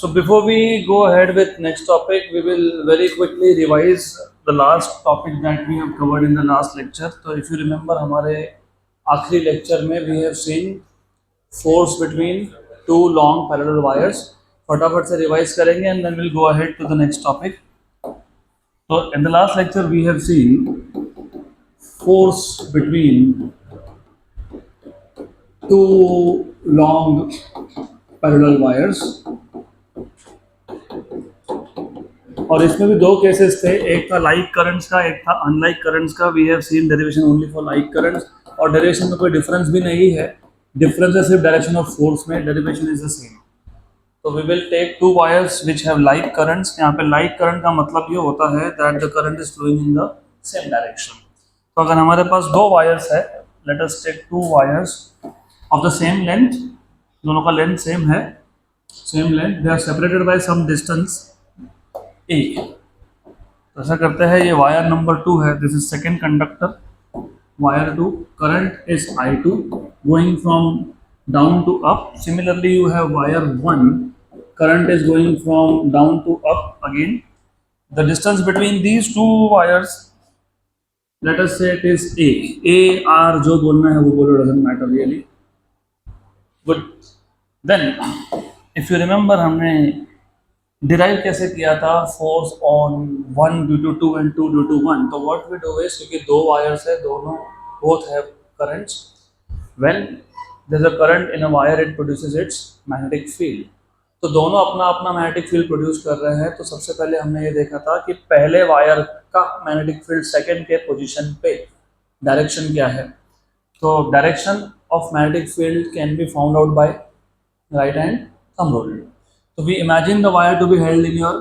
So before we go ahead with next topic, we will very quickly revise the last topic that we have covered in the last lecture. So if you remember, हमारे आखिरी lecture में we have seen force between two long parallel wires. फटाफट से revise करेंगे and then we'll go ahead to the next topic. So in the last lecture we have seen force between two long parallel wires. और इसमें भी दो cases थे, एक था लाइक करंट्स का, एक था अनलाइक करंट्स का. We have seen derivation only for like currents, और डेरिवेशन में कोई डिफरेंस भी नहीं है. डिफरेंस है सिर्फ डायरेक्शन ऑफ फोर्स में, डेरिवेशन इज द सेम. तो we will take two wires which have like currents. यहाँ पे लाइक करंट का मतलब ये होता है that the current is flowing in the same direction. तो अगर हमारे पास दो वायर्स है, late us take two wires of the same length, दोनों का लेंथ सेम है, same length, they are separated by some distance A. तो ऐसा करते हैं, ये वायर नंबर 2 है, this is second conductor, wire 2, current is I2 going from down to up. Similarly you have wire 1, current is going from down to up again. The distance between these two wires, let us say it is A R, जो बोलना है वो बोलो, doesn't matter really. Good. Then if you remember, हमने derive कैसे किया था force on 1 due to 2 and 2 due to 1. तो व्हाट वी डू इज, क्योंकि दो वायर्स है, दोनों both have currents, when there is a current in a wire it produces its magnetic field. तो दोनों अपना अपना मैग्नेटिक फील्ड प्रोड्यूस कर रहे हैं. तो सबसे पहले हमने ये देखा था कि पहले वायर का मैग्नेटिक फील्ड सेकेंड के पोजिशन पे डायरेक्शन क्या है. तो direction of magnetic field can be found out by right hand thumb rule. So we imagine the wire to be held in your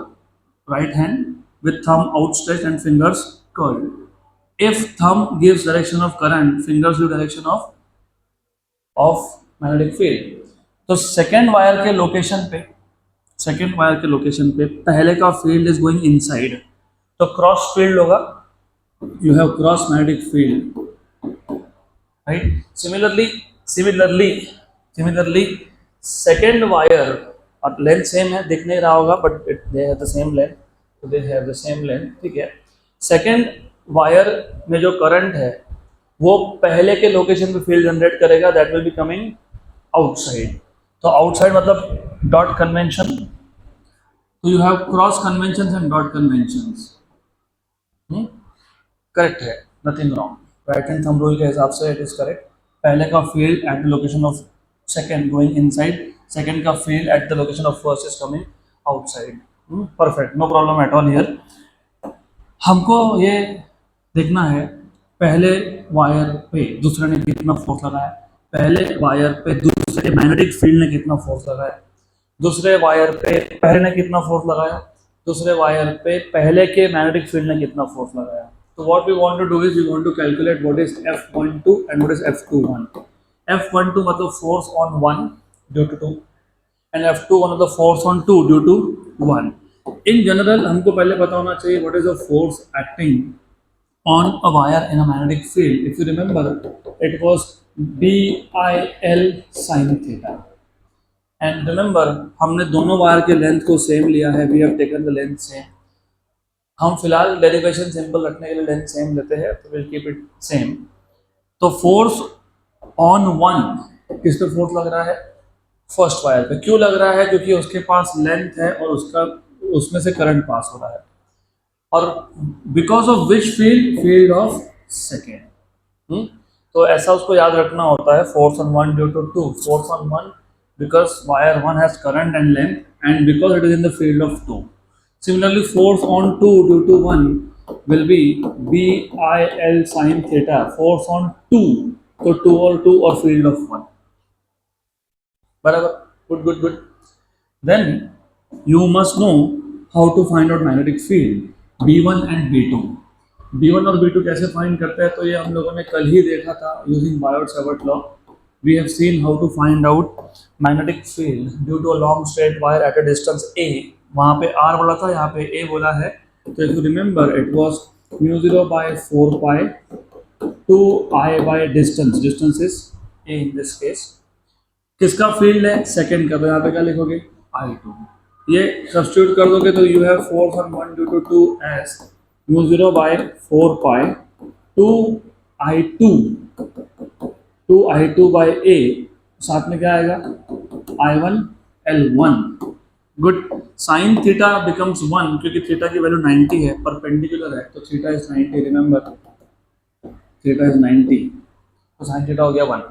right hand with thumb outstretched and fingers curled. If thumb gives direction of current, fingers give direction of magnetic field. तो second wire के location पे पहले का field is going inside. तो cross field होगा, you have cross magnetic field, right? Similarly, second wire, और length same है, दिख नहीं रहा होगा, but they have the same length, तो they have the same length, ठीक है. सेकेंड वायर में जो करंट है वो पहले के लोकेशन पे फील्ड जनरेट करेगा, that will be coming outside. तो आउटसाइड मतलब डॉट कन्वेंशन. तो you have cross convention and dot convention. Correct है, nothing wrong. Right hand thumb rule के हिसाब से इट इज करेक्ट. पहले का field at the location of second going inside, second का field at the location of first is coming outside. Perfect, no problem at all here. हमको ये देखना है पहले वायर पे दूसरे ने कितना फोर्स लगाया, पहले वायर पे दूसरे मैग्नेटिक फील्ड ने कितना फोर्स लगाया, दूसरे वायर पे पहले ने कितना फोर्स लगाया, दूसरे वायर पे पहले के मैग्नेटिक फील्ड ने कितना फोर्स लगाया. तो what we want to do is we want to calculate what is F12 and what is F21. F12 मतलब force on 1 due to 2 and F21 of the force on 2 due to 1. In general, हमको पहले पता होना चाहिए what is the force acting on a wire in a magnetic field. If you remember, it was BIL sin theta. And remember, हमने दोनों wire के length को same लिया है, we have taken the length same. हम फिलहाल derivation simple रखने के लिए लेंथ सेम लेते हैं, तो we'll keep it same. तो फोर्स ऑन 1 किस पे फोर्स लग रहा है, फर्स्ट वायर पे. क्यों लग रहा है, क्योंकि उसके पास लेंथ है और उसमें से करंट पास हो रहा है. और because of which field of second. तो ऐसा उसको याद रखना होता है, force on 1 due to 2, force on 1 because wire 1 has current and length and because it is in the field of 2. Similarly force on 2 due to 1 will be BIL sin theta, force on 2, तो 2 और field of 1. बराबर, good. Then you must know how to find out magnetic field B1 and B2. B1 और B2 कैसे find करते हैं, तो ये हम लोगों ने कल ही देखा था using Biot Savart law. We have seen how to find out magnetic field due to a long straight wire at a distance A. वहाँ पे R बोला था, यहाँ पे A बोला है. तो if you remember, it was μ0 by 4 pi 2I by distance is A in this case. किसका फील्ड है, सेकेंड का, तो यहाँ पे क्या लिखोगे I2. ये सब्स्टिट्यूट कर दोगे तो you have force on 1 due to 2 is mu 0 by 4 pi 2 I2 2 I2 by A, साथ में क्या आएगा I1 L1। Good. Sine theta becomes 1 क्योंकि थीटा की वैल्यू 90 है, परपेंडिकुलर है, तो theta is 90, remember theta is 90, तो साइन थीटा हो गया 1।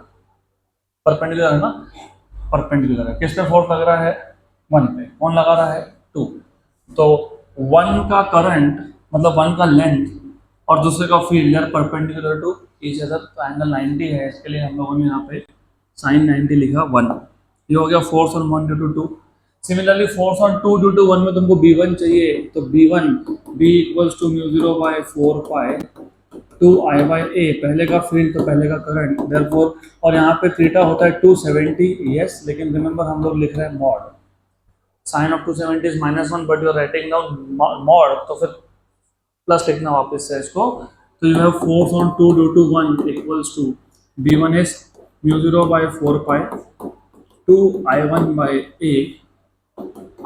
परपेंडिकुलर है ना, परपेंडिकुलर है, किस पे फोर्स लग रहा है 1 पे, कौन लगा रहा है 2, तो 1 का करंट मतलब 1 का लेंथ और दूसरे का फील्ड यार परपेंडिकुलर टू ईच अदर, तो एंगल 90 है, इसके लिए हम लोगों ने यहाँ पे साइन 90 लिखा 1। ये हो गया force on 1 due to 2। Similarly force on 2 due to 1 में तुमको B1 चाहिए, तो B1 B equals to mu 0 by 4 pi 2 I by A, पहले का फील्ड तो पहले का करंट, देयरफॉर, और यहाँ पे थीटा होता है 270, यस, लेकिन रिमेंबर हम लोग लिख रहे हैं mod, sine of 270 is -1 but you are writing down mod, तो फिर प्लस लिखना वापस से इसको, तो you have force on 2 due to 1 equals to B1 is mu 0 by 4 pi 2 I1 by a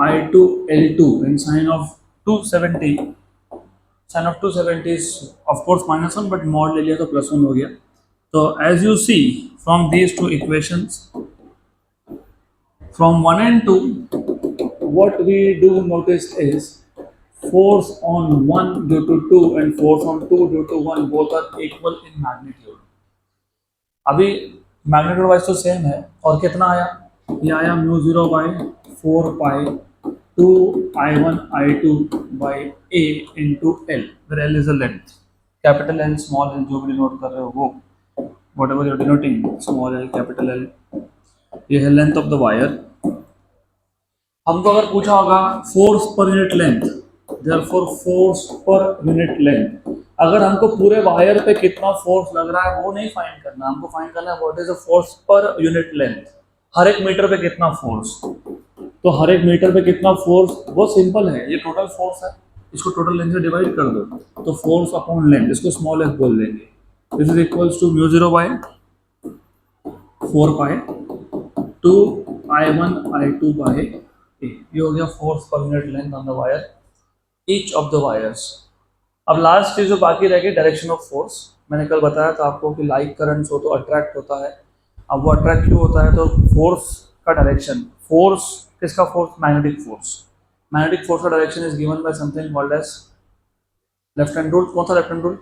I2 L2 and sine of 270, sin of 270 is of course -1 but mod ले लिया तो +1 हो गया। तो as you see from these two equations, from 1 and 2, what we do notice is force on 1 due to 2 and force on 2 due to 1 both are equal in magnitude। अभी magnitude wise तो same है, और कितना आया, ये आया mu 0 by 4 pi 2 I1 I2 by A into L, where L is the length, capital L small L जो भी डिनोट कर रहे हो वो, whatever you're denoting, small L capital L, ये है लेंथ ऑफ द वायर। हमको अगर पूछा होगा force per unit length, therefore force per unit length, अगर हमको पूरे वायर पे कितना फोर्स लग रहा है वो नहीं फाइंड करना, हमको फाइंड करना है what is the force per unit length, हर एक मीटर पे कितना फोर्स, तो हर एक मीटर पे कितना फोर्स, वो सिंपल है, ये टोटल फोर्स है, इसको टोटल लेंथ से डिवाइड कर दो, तो फोर्स अपॉन लेंथ, इसको स्मॉल एफ बोल देंगे, this is equals to mu 0 by 4 pi 2 I1 I2 by A, ये हो गया force per unit length on the wire, each of the wires. अब लास्ट चीज जो बाकी रह गई डायरेक्शन ऑफ फोर्स, मैंने कल बताया था आपको कि लाइक करंट्स हो तो अट्रैक्ट होता है, अब वो अट्रैक्ट क्यों होता है, तो फोर्स का डायरेक्शन, फोर्स किसका force, magnetic force, magnetic force का direction is given by something called as left hand rule. कौन सा left hand rule,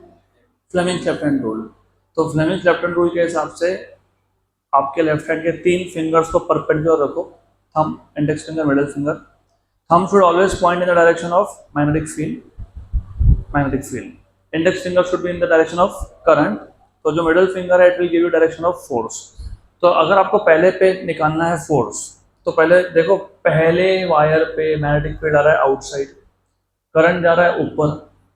Fleming's left hand rule. तो फ्लेमिंग्स लेफ्ट हैंड रूल के हिसाब से आपके लेफ्ट हैंड के 3 फिंगर्स को परपेंडिकुलर रखो, thumb, index finger, middle finger, thumb should always point in the direction of magnetic field, magnetic field, index finger should be in the direction of current, तो जो middle finger है it will give you direction of force. तो अगर आपको पहले पे निकालना है फोर्स, तो पहले देखो पहले वायर पे मैग्नेटिक फील्ड आ रहा है आउटसाइड, करंट जा रहा है ऊपर,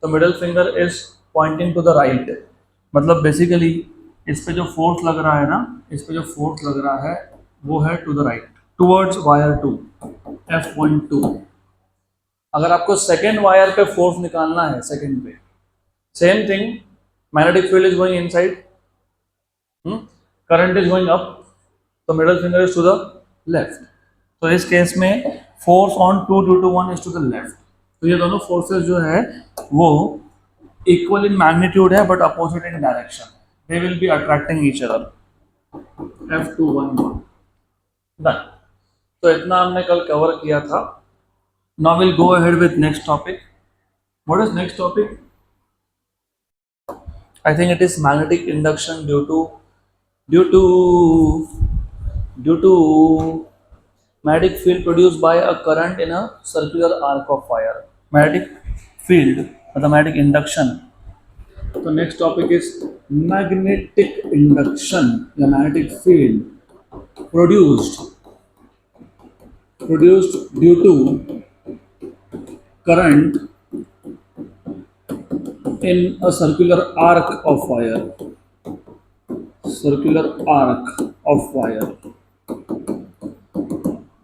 तो middle finger is pointing to the right, मतलब बेसिकली इस पे जो फोर्स लग रहा है ना, इस पे जो फोर्स लग रहा है वो है to the right, towards wire 2 F12। अगर आपको सेकेंड वायर पे फोर्स निकालना है, सेकेंड पे same thing, magnetic field is going inside, current is going up, तो middle finger is to the left, तो इस केस में force on 2 due to 1 is to the left, तो ये दोनों फोर्सेस जो है वो इक्वल इन मैग्नीट्यूड है but opposite in direction, they will be attracting each other, F211 done. तो इतना हमने कल कवर किया था। Now will go ahead with next topic. What is next topic? I think it is magnetic induction due to magnetic field produced by a current in a circular arc of wire. Magnetic field or the magnetic induction. So next topic is magnetic induction. The magnetic field produced due to current in a circular arc of wire. Circular arc of wire.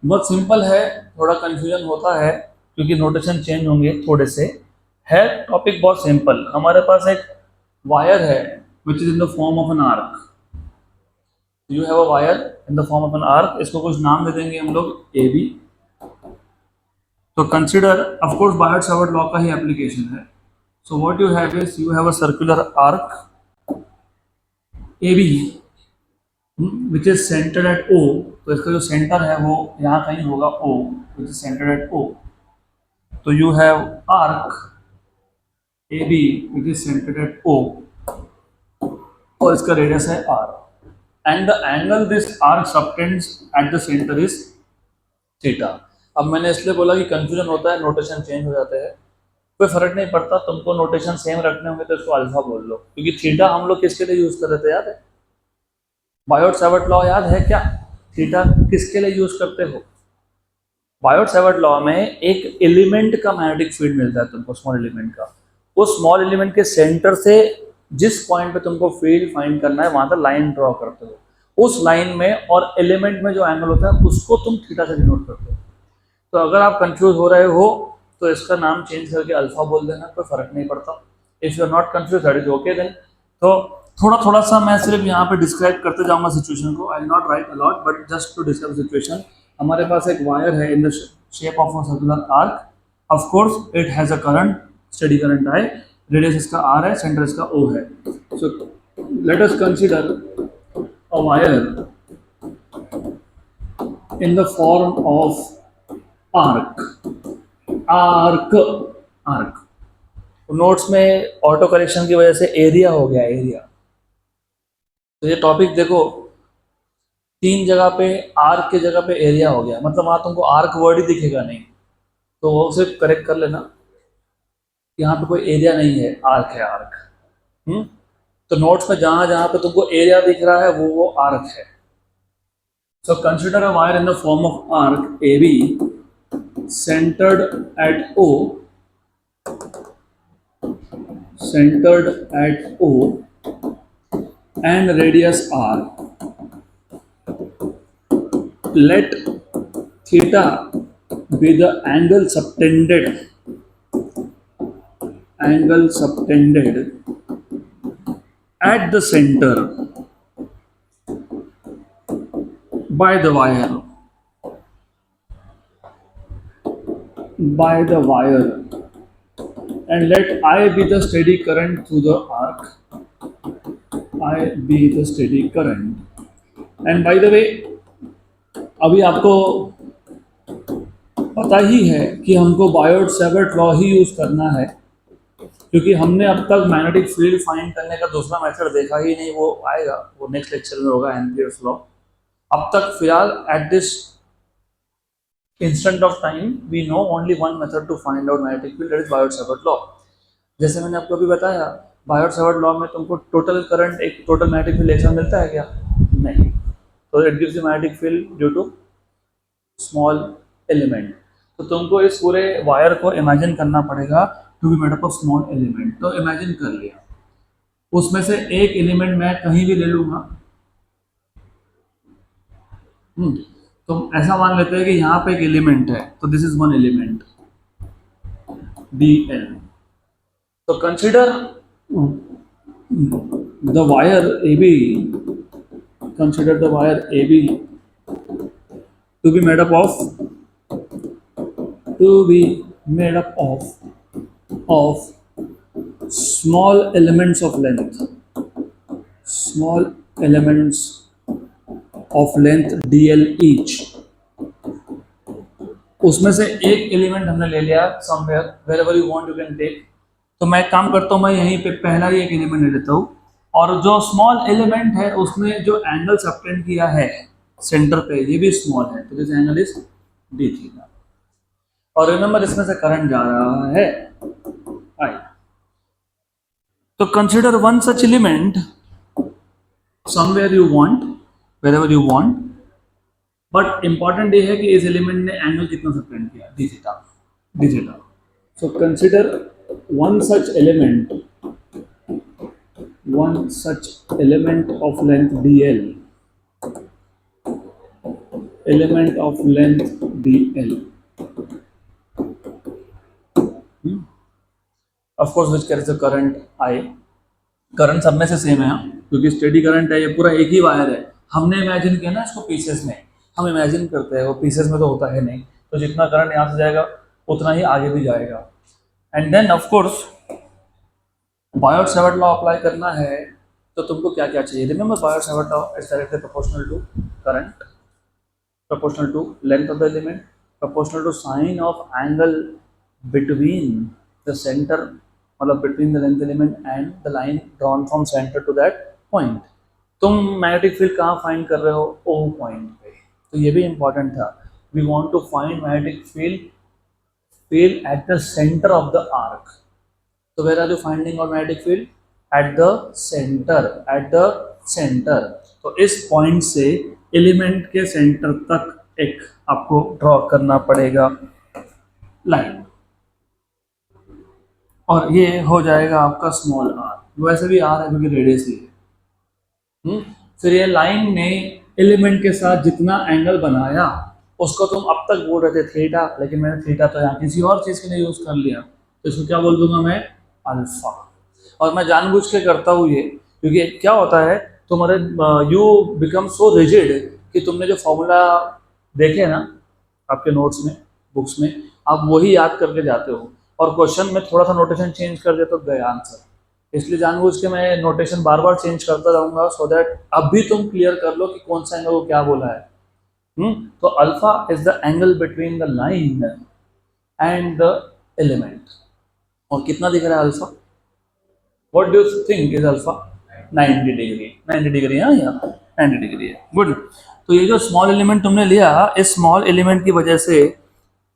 बहुत simple है, थोड़ा confusion होता है क्योंकि notation change होंगे थोड़े से, है टॉपिक बहुत सिंपल। हमारे पास एक वायर है which is in the form of an arc, you have a wire in the form of an arc, इसको कुछ नाम दे देंगे हम लोग ए बी, तो consider, of course Biot Savart law का ही एप्लीकेशन है. So what you have is you have a circular arc A B which is centred at O. तो इसका जो सेंटर है वो यहाँ कहीं होगा O, which is centred at O. तो you have arc A B which is centred at O और इसका रेडियस है R. And the angle this arc subtends at the centre is theta. अब मैंने इसलिए बोला कि कंफ्यूजन होता है, नोटेशन चेंज हो जाते हैं. कोई फर्क नहीं पड़ता, तुमको नोटेशन सेम रखने होंगे तो इसको अल्फा बोल लो, क्योंकि थीटा हम लोग किसके लिए यूज कर रहे थे याद है? बायोट सावर्ट लॉ याद है क्या? थीटा किसके लिए यूज करते हो? बायोट सावर्ट लॉ में एक एलिमेंट का मैग्नेटिक फील्ड मिलता है तुमको, स्मॉल एलिमेंट का. उस स्मॉल एलिमेंट के सेंटर से जिस पॉइंट पे तुमको फील्ड फाइंड करना है वहां तक लाइन ड्रॉ करते हो. उस लाइन में और एलिमेंट में जो एंगल होता है उसको तुम थीटा से डिनोट करते हो. तो अगर आप कंफ्यूज हो रहे हो तो इसका नाम चेंज करके अल्फा बोल देना, कोई फर्क नहीं पड़ता. If you are not confuse that is okay then. तो थोड़ा थोड़ा सा मैं सिर्फ यहाँ पे डिस्क्राइब करते जाऊंगा सिचुएशन को. I will not write a lot but just to describe situation. हमारे पास एक वायर है in the shape of a circular arc. Of course it has a current, steady current I. Radius इसका आर है, centre इसका O है. So let us consider a wire in the form of arc. arc notes में auto correction की वजह से area हो गया, एरिया. तो ये टॉपिक देखो, 3 जगह पे आर्क के जगह पे एरिया हो गया, मतलब वहां तुमको आर्क वर्ड ही दिखेगा नहीं. तो वो सिर्फ करेक्ट कर लेना, यहाँ पे कोई एरिया नहीं है, आर्क है आर्क. तो नोट्स में जहां जहां पे तुमको एरिया दिख रहा है वो आर्क है. So consider a wire in the form of arc AB centered at O, and radius R. Let theta be the angle subtended at the center by the wire and let I be the steady current through the arc. I be the steady current. And by the way, अभी आपको पता ही है कि हमको Biot Savart law ही use करना है, क्योंकि हमने अब तक मैग्नेटिक फील्ड फाइंड करने का दूसरा मेथड देखा ही नहीं. वो आएगा, वो नेक्स्ट लेक्चर में होगा, एम्पियर्स लॉ. अब तक फिलहाल at this instant of time we know only one method to find out magnetic field, that is Biot Savart law. जैसे मैंने आपको अभी बताया, बायोट सावर्ट लॉ में तुमको टोटल करंट, एक टोटल मैग्नेटिक फील्ड एक साथ मिलता है क्या? नहीं. तो it gives the magnetic field due to small element. तो तुमको इस पूरे वायर को इमेजिन करना पड़ेगा to be made up of small element. तो इमेजिन कर लिया, उसमें से एक एलिमेंट मैं कहीं भी ले लूंगा. तो ऐसा मान लेते हैं कि यहाँ पे एक एलिमेंट है, तो this is one element dl. तो consider the wire AB, consider the wire AB to be made up of small elements of length dl each. उसमें से एक एलिमेंट हमने ले लिया somewhere, wherever you want you can take. तो मैं एक काम करता हूँ, मैं यहीं पे पहला ही एक एलिमेंट ले लेता हूँ, और जो स्मॉल एलिमेंट है उसने जो एंगल सबटेंड किया है सेंटर पे, ये भी स्मॉल है, तो this angle is D theta. और रिमेंबर इसमें से करंट जा रहा है आई. तो consider one such element somewhere you want, wherever you want, but important ये है कि इस एलिमेंट ने एंगल कितना सबटेंड किया, D theta. So consider one such element of length dl, of course which carries the current I. Current सब में से सेम है, क्योंकि स्टेडी करंट है, ये पूरा एक ही वायर है. हमने इमेजिन किया ना इसको पीसेस में, हम इमेजिन करते हैं, वो पीसेस में तो होता है नहीं. तो जितना करंट यहाँ से जाएगा उतना ही आगे भी जाएगा। And then of course Biot Savart law apply करना है तो तुमको क्या क्या चाहिए। Remember Biot Savart law is directly proportional to current, proportional to length of the element, proportional to sine of angle between the center, मतलब between the length element and the line drawn from center to that point। तुम magnetic field कहाँ find कर रहे हो? O point पे। तो ये भी इंपॉर्टेंट था। We want to find magnetic field at the centre of the arc. तो where are you finding out magnetic field? At the centre, at the centre. तो इस पॉइंट से एलिमेंट के सेंटर तक एक आपको ड्रॉ करना पड़ेगा लाइन, और ये हो जाएगा आपका स्मॉल आर। वैसे भी आर है क्योंकि रेडियस ही है। फिर ये लाइन ने एलिमेंट के साथ जितना एंगल बनाया उसको तुम अब तक बोल रहे थे थीटा, लेकिन मैंने थीटा तो यहाँ किसी और चीज़ के लिए यूज़ कर लिया, तो इसको क्या बोल दूंगा मैं? अल्फा। और मैं जानबूझ के करता हूँ ये, क्योंकि क्या होता है तुम्हारे यू बिकम सो रिजिड कि तुमने जो फॉर्मूला देखे ना आपके नोट्स में, बुक्स में, आप वही याद करके जाते हो, और क्वेश्चन में थोड़ा सा नोटेशन चेंज कर दे तो गया आंसर। इसलिए जानबूझ के मैं नोटेशन बार बार चेंज करता रहूंगा, सो दैट अब भी तुम क्लियर कर लो कि कौन सा एंगल को क्या बोला है। तो alpha is the angle between the line and the element. और कितना दिख रहा है alpha? What do you think is alpha? 90 degree. 90 degree है यहाँ, 90 डिग्री है। गुड। तो ये जो स्मॉल एलिमेंट तुमने लिया, इस स्मॉल एलिमेंट की वजह से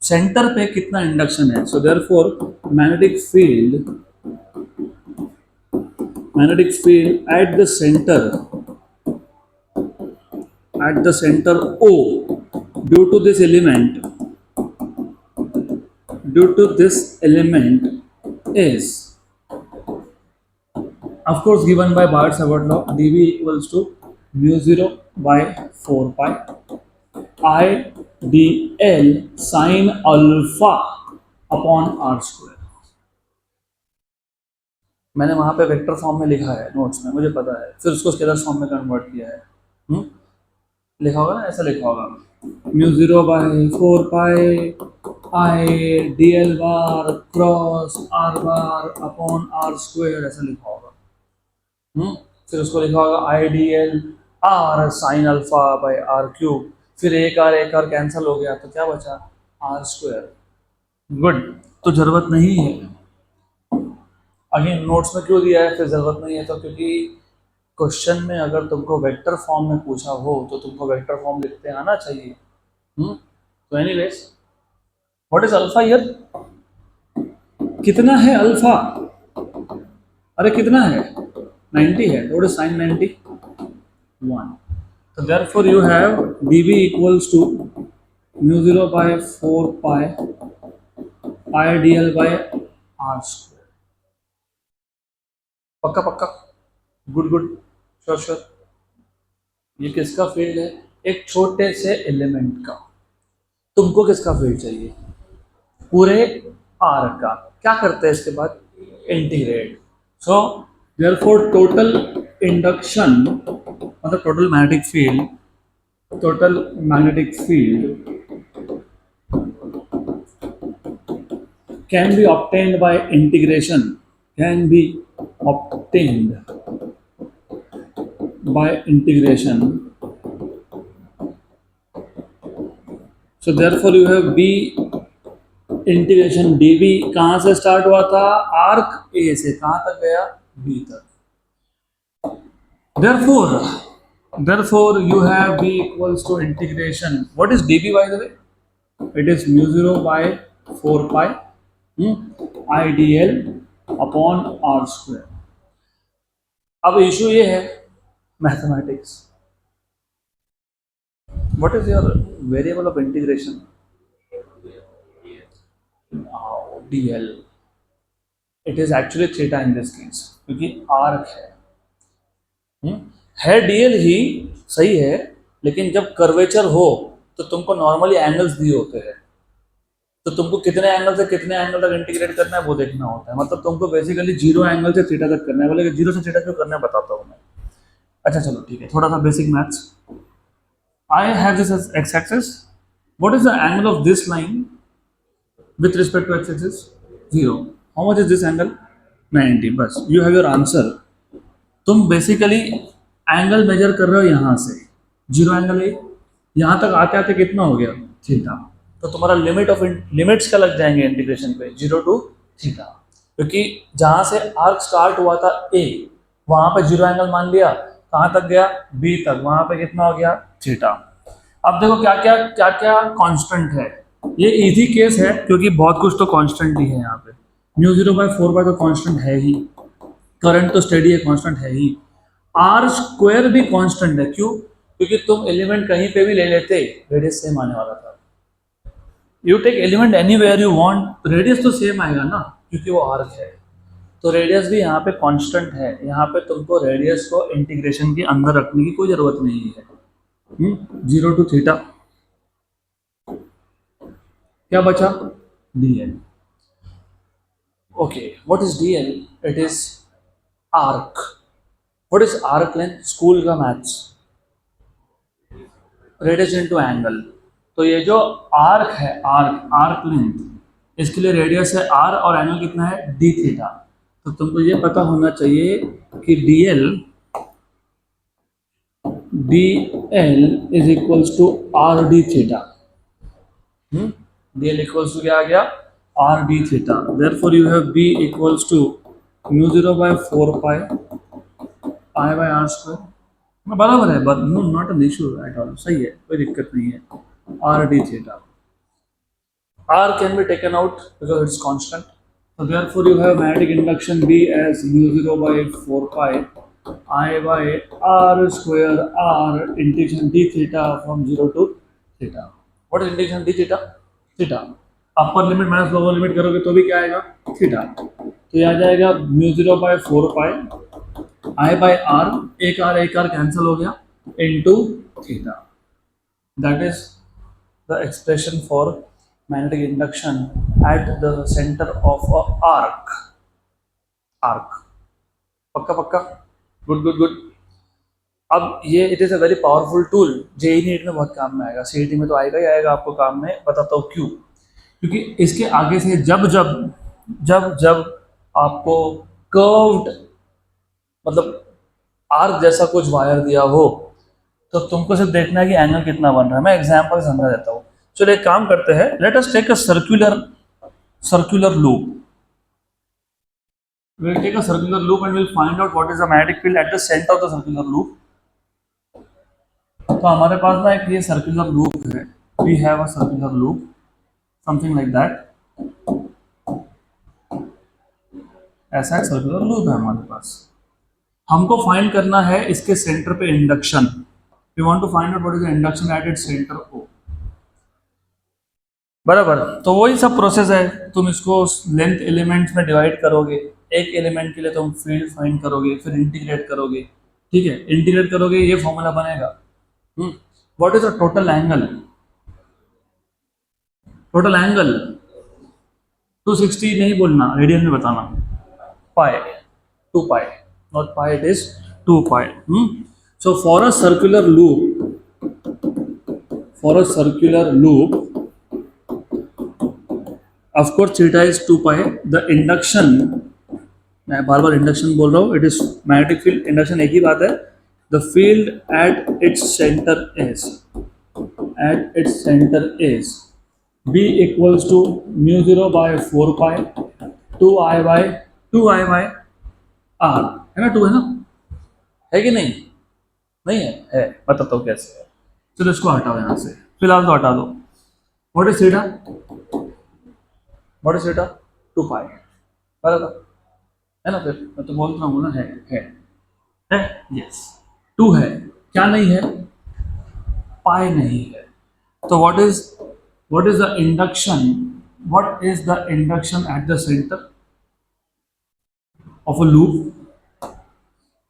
सेंटर पे कितना इंडक्शन है। So therefore magnetic field at the center O due to this element is of course given by Biot-Savart law, dV equals to mu 0 by 4 pi I dl sin alpha upon r square। मैंने वहाँ पे vector form में लिखा है notes में, मुझे पता है, फिर उसको स्केलर फॉर्म में कन्वर्ट किया है। लिखा होगा ना, ऐसा लिखा होगा, mu 0 by 4 pi I D L bar cross are bar upon are square, ऐसा लिखा होगा। फिर उसको लिखा होगा I D L R sine alpha by r cube, फिर एक आर कैंसिल हो गया तो क्या बचा? R square. गुड। तो जरूरत नहीं है, अगेन नोट्स में क्यों दिया है फिर जरूरत नहीं है? तो क्योंकि क्वेश्चन में अगर तुमको वेक्टर फॉर्म में पूछा हो तो तुमको वेक्टर फॉर्म लिखते आना चाहिए। तो anyways what is alpha here? कितना है अल्फा? अरे कितना है? 90 है। What is sine 90? 1। तो therefore you have dv equals to mu 0 by 4 pi I dl by are square. पक्का पक्का? Good good, sure sure. ये किसका फील्ड है? एक छोटे से एलिमेंट का। तुमको किसका फील्ड चाहिए? पूरे आर का। क्या करते हैं इसके बाद? Integrate. So therefore total induction मतलब total magnetic field can be obtained by integration, can be obtained by integration। So therefore you have b integration dv कहाँ से स्टार्ट हुआ था? आर्क ए से कहाँ तक गया? b तक। therefore you have b equals to integration, what is dv by the way? It is mu 0 by 4 pi I dl upon are square. अब इशू ये है mathematics, what is your variable of integration? dl। It is actually theta in this case, क्योंकि arc है dl ही सही है, लेकिन जब कर्वेचर हो तो तुमको नॉर्मली एंगल्स दिए होते हैं, तो तुमको कितने एंगल से कितने एंगल तक इंटीग्रेट करना है वो देखना होता है। मतलब तुमको बेसिकली 0 एंगल से थीटा तक करना है। बोले 0 से थीटा क्यों करना है बताता हूँ मैं। अच्छा चलो ठीक है, थोड़ा सा basic maths. I have this x axis, what is the angle of this line with respect to x-axis 0. How much is this angle? 90. बस you have your answer. तुम बेसिकली एंगल मेजर कर रहे हो यहाँ से, जीरो एंगल है, यहाँ तक आते आते कितना हो गया? थीटा. तो तुम्हारा लिमिट्स क्या लग जाएंगे इंटीग्रेशन पे? 0 to थीटा, क्योंकि जहाँ से आर्क स्टार्ट हुआ था ए, वहाँ पे जीरो एंगल मान लिया, कहाँ तक गया? बी तक, वहाँ पे कितना हो गया? थीटा. अब देखो क्या क्या कांस्टेंट है. ये इजी केस है क्योंकि बहुत कुछ तो कांस्टेंट ही है यहाँ पे. म्यू 0/4 तो कांस्टेंट है ही, करंट तो स्टेडी है, कांस्टेंट है ही, आर स्क्वायर भी कांस्टेंट है. क्यों? क्योंकि तुम एलिमेंट कहीं पे भी ले लेते, रेडियस सेम आने वाला था. You take element anywhere you want, radius तो सेम आएगा ना, क्योंकि वो आर्क है. तो रेडियस भी यहाँ पे कांस्टेंट है. यहाँ पे तुमको रेडियस को इंटीग्रेशन के अंदर रखने की कोई जरूरत नहीं है. 0 to थीटा. क्या बचा? dl. Okay, what is dl? It is arc. What is arc length? School का मैथ्स, रेडियस इनटू एंगल. तो ये जो आर्क है, आर्क लेंथ, इसके लिए रेडियस है r और एंगल कितना है? d theta. तो तुमको ये पता होना चाहिए कि dl is equals to r d theta. dl equals to क्या आ गया? R d theta. Therefore you have b equals to mu 0/4 pi I by are square. बराबर है, but no not an issue at all. सही है, कोई दिक्कत नहीं है. R d theta. r can be taken out because it's constant. So therefore you have magnetic induction B as mu 0/4 pi I by r square r integration d theta from 0 to theta. What is integration d theta? Theta. Upper limit minus lower limit करोगे तो भी क्या आएगा? Theta. तो यह आ जाएगा mu 0/4 pi I by r, एक आर कैंसिल हो गया, into theta. That is the expression for magnetic induction at the center of a arc. पक्का. गुड. अब ये it is a very powerful tool. JEE NEET में बहुत काम में आएगा, सीईटी में तो आएगा ही आएगा आपको काम में. बताता हूँ क्यों. क्योंकि इसके आगे से जब आपको कर्व्ड मतलब आर्क जैसा कुछ वायर दिया हो, तो तुमको सिर्फ देखना है कि एंगल कितना बन रहा है. मैं एग्जांपल समझा देता हूँ. चलो एक काम करते हैं, let us take a circular loop. We'll take a circular loop and we'll find out what is the magnetic field at the center of the circular loop. तो हमारे पास ना एक ये circular loop है. We have a circular loop, something like that. ऐसा एक circular loop है हमारे पास. हमको फाइंड करना है इसके सेंटर पे induction. We want to find out what is the induction at its center O. बराबर. तो वही सब प्रोसेस है. तुम इसको लेंथ एलिमेंट्स में डिवाइड करोगे, एक एलिमेंट के लिए तुम फील्ड फाइंड करोगे, फिर इंटीग्रेट करोगे. ठीक है, इंटीग्रेट करोगे, ये फॉर्मूला बनेगा. What is the total angle? 260 नहीं बोलना, रेडियन में बताना. Pi, 2 pi, not pi, it is 2 pi. So for a circular loop, of course theta is 2 pi. the induction, मैं बार इंडक्शन बोल रहा हूँ, it is magnetic field. Induction एक ही बात है. The field at its centre is B equals to mu 0/4 pi 2I by r. है ना? 2 है ना? है कि नहीं? नहीं है. बताता हूँ कैसे है. चलो इसको हटाओ यहाँ से, फिलहाल तो हटा दो. What is theta? 2 पाई. बराबर है ना? फिर मैं तो बोल रहा हूँ ना, है. यस, 2 है. क्या नहीं है? पाई नहीं है. तो what is the induction eight the centre of a loop?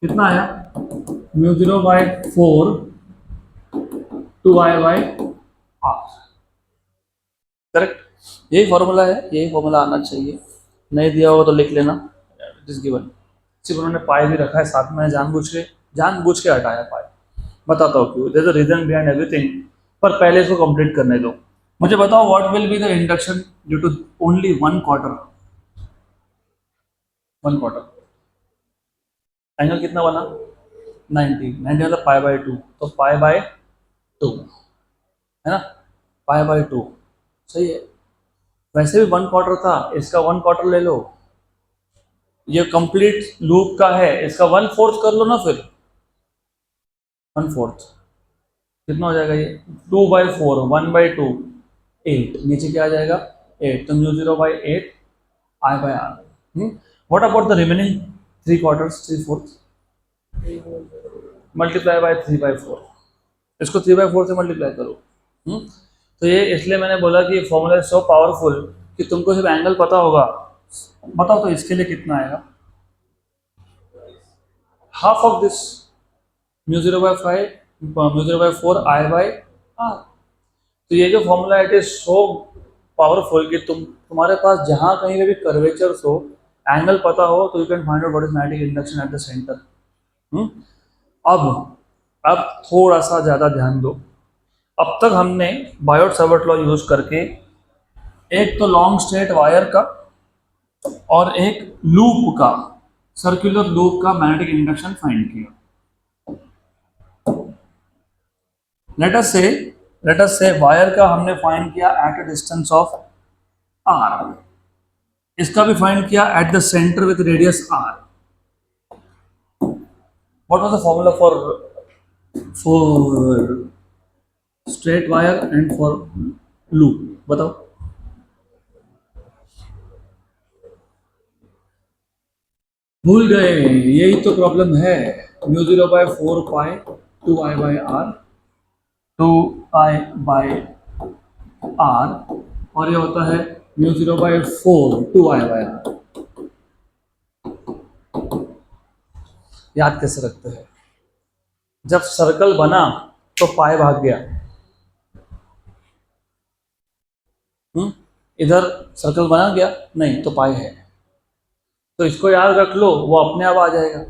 कितना आया? Mu 0/4 2I by r. Correct. यही फॉर्मूला है, यही फॉर्मूला आना चाहिए. नहीं दिया होगा तो लिख लेना. This given. सिर्फ उन्होंने पाई भी रखा है साथ में, जानबूझ के हटाया पाई. बताता हूँ क्यों. There is a reason behind everything. पर पहले इसको कंप्लीट करने दो. मुझे बताओ what will be the induction due to only one quarter. One quarter angle कितना बना 90। 90 मतलब पाई बाय टू, तो पाई बाय टू है ना, पाई बाय टू सही है। वैसे भी वन क्वार्टर था, इसका वन क्वार्टर ले लो, ये कंप्लीट लूप का है, इसका वन फोर्थ कर लो ना फिर। वन फोर्थ कितना हो जाएगा ये, 2/4, 1/2 8, नीचे क्या आ जाएगा 8, तो mu 0/8 I by r. What about the remaining 3/4, 3/4 multiply by 3/4, इसको 3/4 से मल्टीप्लाई करो। तो ये इसलिए मैंने बोला कि फॉर्मूला इज सो पावरफुल कि तुमको सिर्फ एंगल पता होगा। बताओ तो इसके लिए कितना आएगा, half of this, mu 0/5 mu 0/4 I by are. तो ये जो formula it is so powerful कि तुम्हारे पास जहां कहीं पे भी कर्वेचर्स हो, एंगल पता हो, तो you can find out what is magnetic induction eight the centre. अब थोड़ा सा ज़्यादा ध्यान दो। अब तक हमने बायोट सावर्ट लॉ यूज करके एक तो लॉन्ग स्ट्रेट वायर का और एक लूप का, सर्कुलर लूप का मैग्नेटिक इंडक्शन फाइंड किया। लेट अस से वायर का हमने फाइंड किया at a distance of r, इसका भी फाइंड किया at the centre with radius r. What was the formula for straight wire and for loop, बताओ। भूल गए, यही तो प्रॉब्लम है। Mu 0/4 pi 2 I by r, 2 I by r, और ये होता है म्यू 0/4 2 आई बाय आर। याद कैसे रखते हैं, जब सर्कल बना तो पाई भाग गया। इधर सर्कल बना गया नहीं तो पाई है, तो इसको याद रख लो, वो अपने आप आ जाएगा।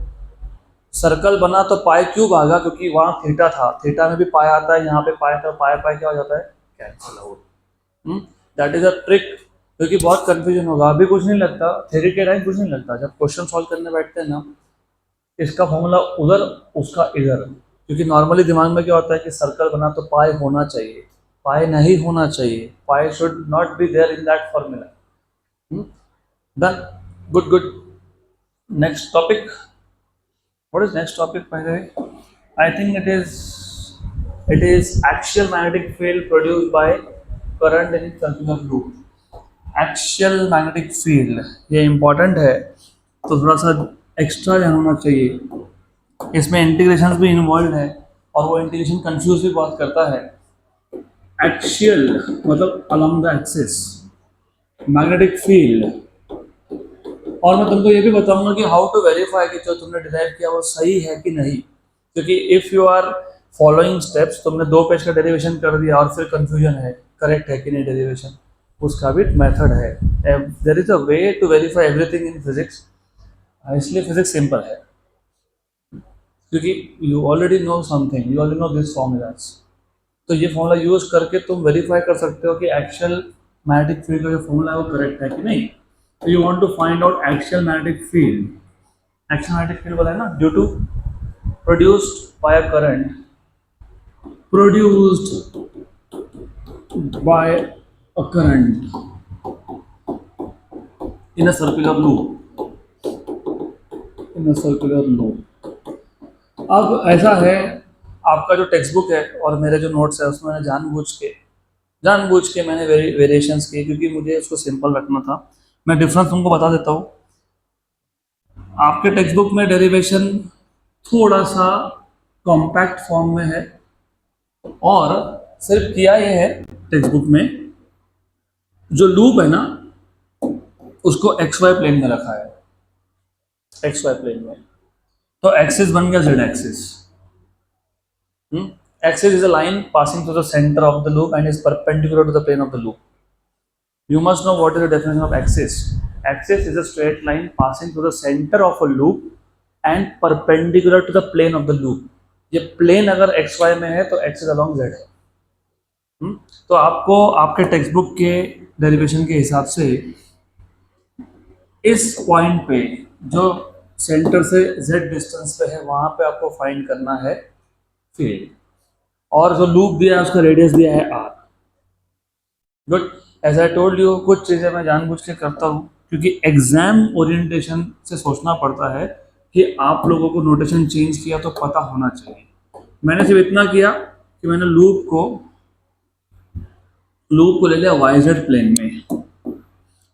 सर्कल बना तो पाई क्यों भागा, क्योंकि वहां थीटा था, थीटा में भी पाई आता है, यहाँ पे पाई था, पाई पाई क्या हो जाता है cancel out. That is a trick, क्योंकि बहुत कंफ्यूजन होगा। अभी कुछ नहीं लगता, थ्योरी के टाइम कुछ नहीं लगता, जब क्वेश्चन सॉल्व करने बैठते हैं ना, इसका फॉर्मूला उधर उसका इधर, क्योंकि नॉर्मली दिमाग में क्या होता है कि सर्कल बना तो पाई होना चाहिए, पाई नहीं होना चाहिए, pi should not be there in that formula. Done, good good. Next topic, what is next topic by the way? I think it is axial magnetic field produced by current in circular loop। axial magnetic field ये important है, तो थोड़ा सा extra ध्यान होना चाहिए। इसमें integration भी इन्वॉल्व है, और वो इंटीग्रेशन कंफ्यूज भी बहुत करता है। एक्सियल मतलब along the axis magnetic field, और मैं तुमको ये भी बताऊंगा कि हाउ टू वेरीफाई कि जो तुमने डिराइव किया वो सही है कि नहीं, क्योंकि if you are following steps, तुमने 2 पेज का डेरिवेशन कर दिया और फिर कंफ्यूजन है करेक्ट है कि नहीं डेरिवेशन, उसका भी मेथड है। There is a way to verify everything in physics, इसलिए फिजिक्स सिंपल है, क्योंकि you already know something, you already know this formulas. तो ये फॉर्मूला यूज करके तुम वेरीफाई कर सकते हो कि एक्चुअल मैग्नेटिक फील्ड का जो फॉर्मूला है वो करेक्ट है कि नहीं। So you want to find out axial magnetic field. Axial magnetic field बोला है ना, due to produced by a current, produced by a current in a circular loop, in a circular loop। अब ऐसा है, आपका जो टेक्स्ट बुक है और मेरे जो नोट्स है उसमें मैंने जानबूझ के मैंने वेरिएशंस किए, क्योंकि मुझे उसको सिंपल रखना था। मैं डिफरेंस तुमको बता देता हूँ। आपके टेक्स्ट बुक में डेरिवेशन थोड़ा सा कॉम्पैक्ट फॉर्म में है, और सिर्फ किया ये है टेक्स्ट बुक में, जो लूप है ना उसको एक्स वाई प्लेन में रखा है, एक्स वाई प्लेन में। तो एक्सिस बन गया z axis. Axis is a line passing through the centre of the loop and is perpendicular to the plane of the loop. You must know what is the definition of axis. Axis is a straight line passing through the center of a loop and perpendicular to the plane of the loop. ये plane अगर x y में है तो x is along z है। तो आपको आपके text book के डेरिवेशन के हिसाब से इस पॉइंट पे जो सेंटर से z डिस्टेंस पे है वहां पे आपको फाइंड करना है फील्ड, और जो लूप दिया है उसका रेडियस दिया है r। Good. As I told you, कुछ चीज़ें मैं जानबूझ के करता हूँ क्योंकि एग्जाम ओरिएंटेशन से सोचना पड़ता है कि आप लोगों को नोटेशन चेंज किया तो पता होना चाहिए। मैंने सिर्फ इतना किया कि मैंने लूप को ले लिया वाइजेड प्लेन में,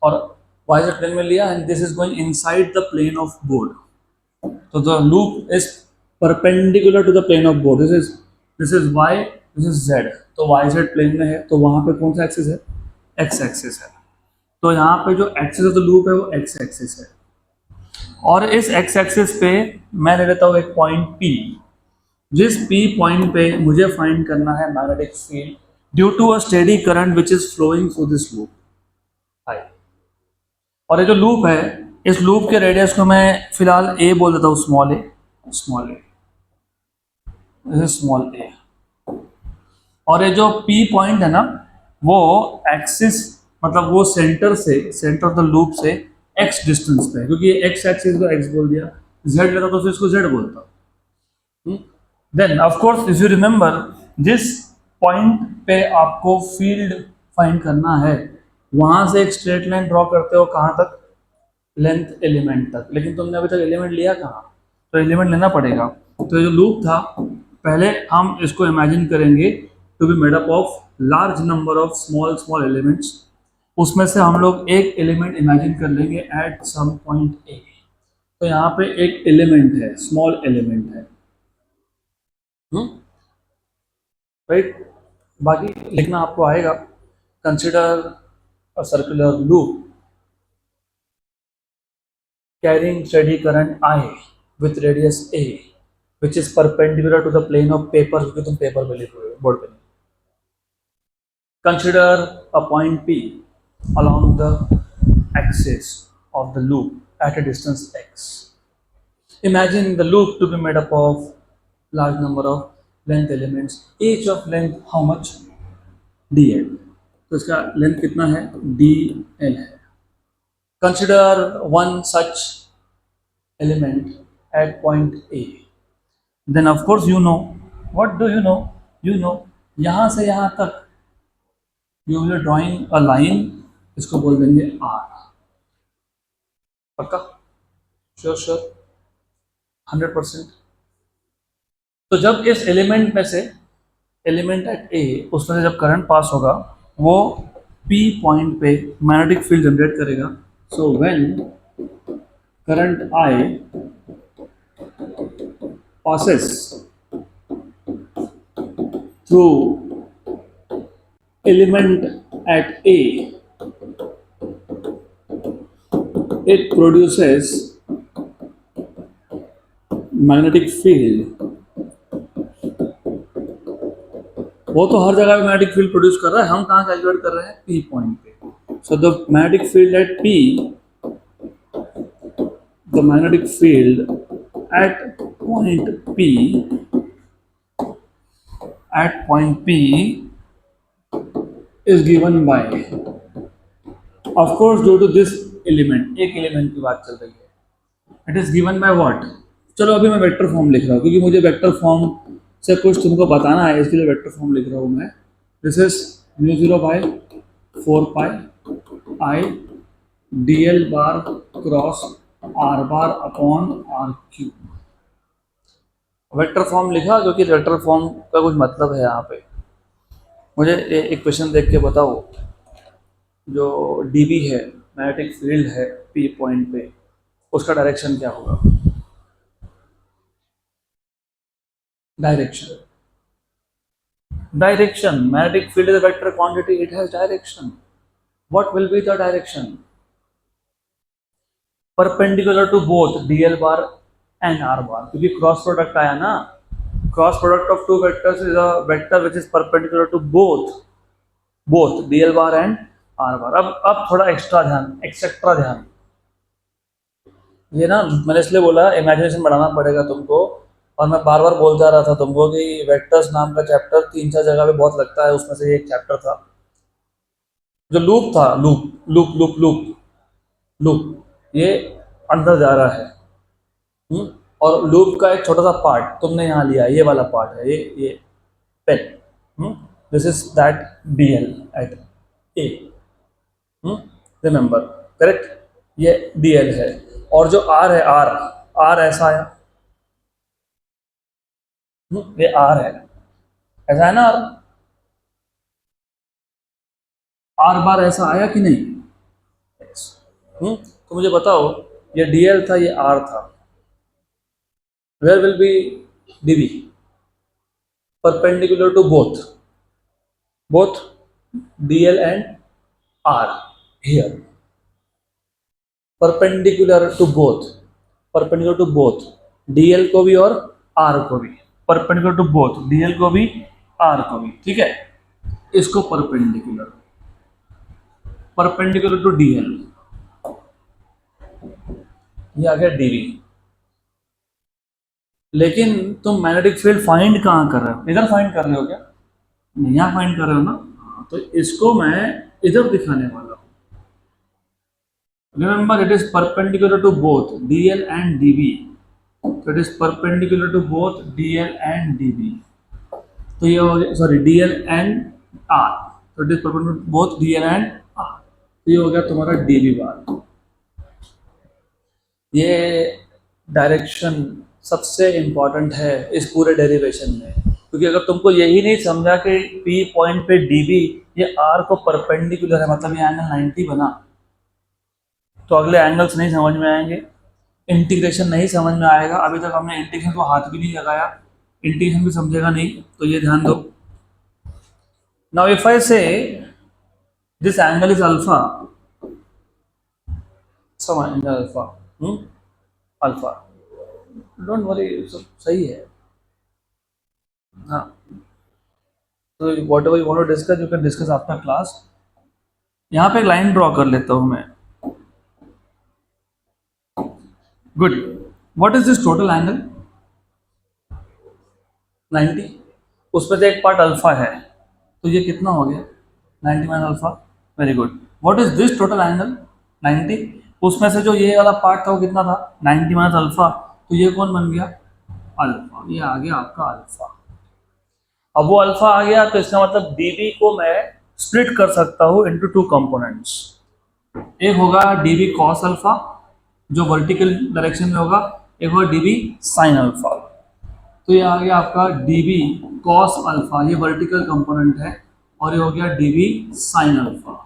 और वाइजेड प्लेन में लिया and this is going inside the plane of board. तो the loop is perpendicular to the plane of board. This is Y, this is Z. तो वाइजेड प्लेन में है तो वहां पे कौन सा एक्सिस है? एक्स एक्सिस है। तो यहाँ पे जो एक्सिस ऑफ द लूप है वो एक्स एक्सिस है, और इस एक्स एक्सिस पे मैं ले लेता हूँ एक पॉइंट P। जिस P पॉइंट पे मुझे फाइंड करना है magnetic field due to a steady current which is flowing through this loop I। और ये जो लूप है, इस लूप के रेडियस को मैं फिलहाल ए बोल देता हूँ, स्मॉल ए, स्मॉल ए, स्मॉल ए। और ये जो P पॉइंट है ना, वो एक्सिस मतलब वो सेंटर ऑफ द लूप से x डिस्टेंस पे है, क्योंकि ये x एक्सिस को x बोल दिया, z लेता तो फिर इसको z बोलता। Then of course if you remember, जिस पॉइंट पे आपको फील्ड फाइंड करना है वहां से एक स्ट्रेट लाइन ड्रॉ करते हो कहाँ तक? लेंथ एलिमेंट तक। लेकिन तुमने अभी तक एलिमेंट लिया कहाँ? तो एलिमेंट लेना पड़ेगा। तो ये जो लूप था, पहले हम इसको इमेजिन करेंगे to be made up of large number of small small elements. उसमें से हम लोग एक एलिमेंट इमेजिन कर लेंगे एट सम पॉइंट ए। तो यहाँ पे एक एलिमेंट है, स्मॉल एलिमेंट है, राइट। बाकी लिखना आपको आएगा। Consider a circular loop carrying steady current I with radius A which is perpendicular to the plane of paper, क्योंकि तुम पेपर पे लिख रहे हो, बोर्ड पे नहीं। Consider a point P along the axis of the loop at a distance x. Imagine the loop to be made up of large number of length elements, each of length how much? dl। तो इसका length कितना है? dl है। Consider one such element at point A. Then of course you know, what do you know? You know, यहाँ से यहाँ तक you will be drawing a line, इसको बोल देंगे R। पक्का? Sure sure 100%। तो जब इस एलिमेंट में से, एलिमेंट एट A, उसमें से जब करंट पास होगा वो P पॉइंट पे मैग्नेटिक फील्ड जनरेट करेगा। So when current I passes through element at A, it produces magnetic field। वो तो हर जगह मैग्नेटिक फील्ड प्रोड्यूस कर रहा है, हम कहाँ कैलकुलेट कर रहे हैं? P पॉइंट पे। So the magnetic field eight P, the magnetic field at point P is given by, of course due to this element, एक एलिमेंट की बात चल रही है, it is given by what? चलो अभी मैं वेक्टर फॉर्म लिख रहा हूँ क्योंकि मुझे वेक्टर फॉर्म से कुछ तुमको बताना है, इसके लिए वेक्टर फॉर्म लिख रहा हूँ मैं। This is μ0 by 4 pi I dl bar cross r bar upon r cube. Vector form लिखा क्योंकि वेक्टर फॉर्म का कुछ मतलब है यहाँ पे। मुझे एक क्वेश्चन देख के बताओ, जो dB है, मैग्नेटिक फील्ड है P पॉइंट पे, उसका डायरेक्शन क्या होगा? Direction, magnetic field is a vector quantity, it has direction. What will be the direction? Perpendicular to both dl bar and r bar, क्योंकि क्रॉस प्रोडक्ट आया ना, cross product of two vectors is a vector which is perpendicular to both dl bar and r bar। अब थोड़ा extra ध्यान, ये ना मैंने इसलिए बोला इमेजिनेशन बढ़ाना पड़ेगा तुमको, और मैं बार बार बोलता रहा था तुमको कि वेक्टर्स नाम का चैप्टर 3-4 जगह पे बहुत लगता है, उसमें से ये एक चैप्टर था जो लूप था, loop loop loop loop loop, ये अंदर जा रहा है। हम्म, और लूप का एक छोटा सा पार्ट तुमने यहाँ लिया, ये वाला पार्ट है, ये pen, this is that DL at A, remember, correct, ये डीएल है। और जो आर है, आर आर ऐसा आया, ये आर है, ऐसा है ना आर, आर बार ऐसा आया कि नहीं? Yes. तो मुझे बताओ, ये डीएल था, ये आर था, where will be DB? Perpendicular to both DL and R, here, perpendicular to both DL को भी और आर को भी, परपेंडिकुलर टू बोथ डीएल को भी आर को भी, ठीक है। इसको परपेंडिकुलर टू डीएल, ये आ गया डीवी। लेकिन तुम मैग्नेटिक फील्ड फाइंड कहाँ कर रहे हो? इधर फाइंड कर रहे हो क्या? नहीं, यहाँ फाइंड कर रहे हो ना? तो इसको मैं इधर दिखाने वाला हूँ। Remember, it is perpendicular to both DL and dB, तो it is perpendicular to both DL and dB. तो ये हो गया, सॉरी, डीएल एंड आर, तो it is perpendicular to both DL and R, तो ये हो गया तुम्हारा डीबी बार। ये डायरेक्शन सबसे इम्पॉर्टेंट है इस पूरे डेरिवेशन में, क्योंकि अगर तुमको यही नहीं समझा कि पी पॉइंट पे डीबी ये आर को परपेंडिकुलर है, मतलब ये एंगल 90 बना, तो अगले एंगल्स नहीं समझ में आएंगे, इंटीग्रेशन नहीं समझ में आएगा। अभी तक हमने इंटीग्रेशन को हाथ भी नहीं लगाया, इंटीग्रेशन भी समझेगा नहीं, तो ये ध्यान दो। Now if I say this angle is alpha, some angle alpha, alpha, don't worry, सब सही है। हाँ, तो whatever you want to discuss, you can discuss after class. यहाँ पे एक लाइन ड्रॉ कर लेता हूँ मैं। Good, what is this total angle? 90, उसमें से एक पार्ट अल्फा है, तो ये कितना हो गया? 90 minus alpha, very good. What is this total angle? 90, उसमें से जो ये वाला पार्ट था वो कितना था? 90 माइनस अल्फा, तो ये कौन बन गया? अल्फा, ये आ गया आपका अल्फा। अब वो अल्फा आ गया, तो इसका मतलब डीबी को मैं स्प्लिट कर सकता हूँ इनटू 2 कंपोनेंट्स। एक होगा डीबी कॉस अल्फा जो वर्टिकल डायरेक्शन में होगा, एक होगा डीबी साइन अल्फा। तो ये आ गया आपका डीबी कॉस अल्फा, ये वर्टिकल कंपोनेंट है, और ये हो गया डीबी साइन अल्फा,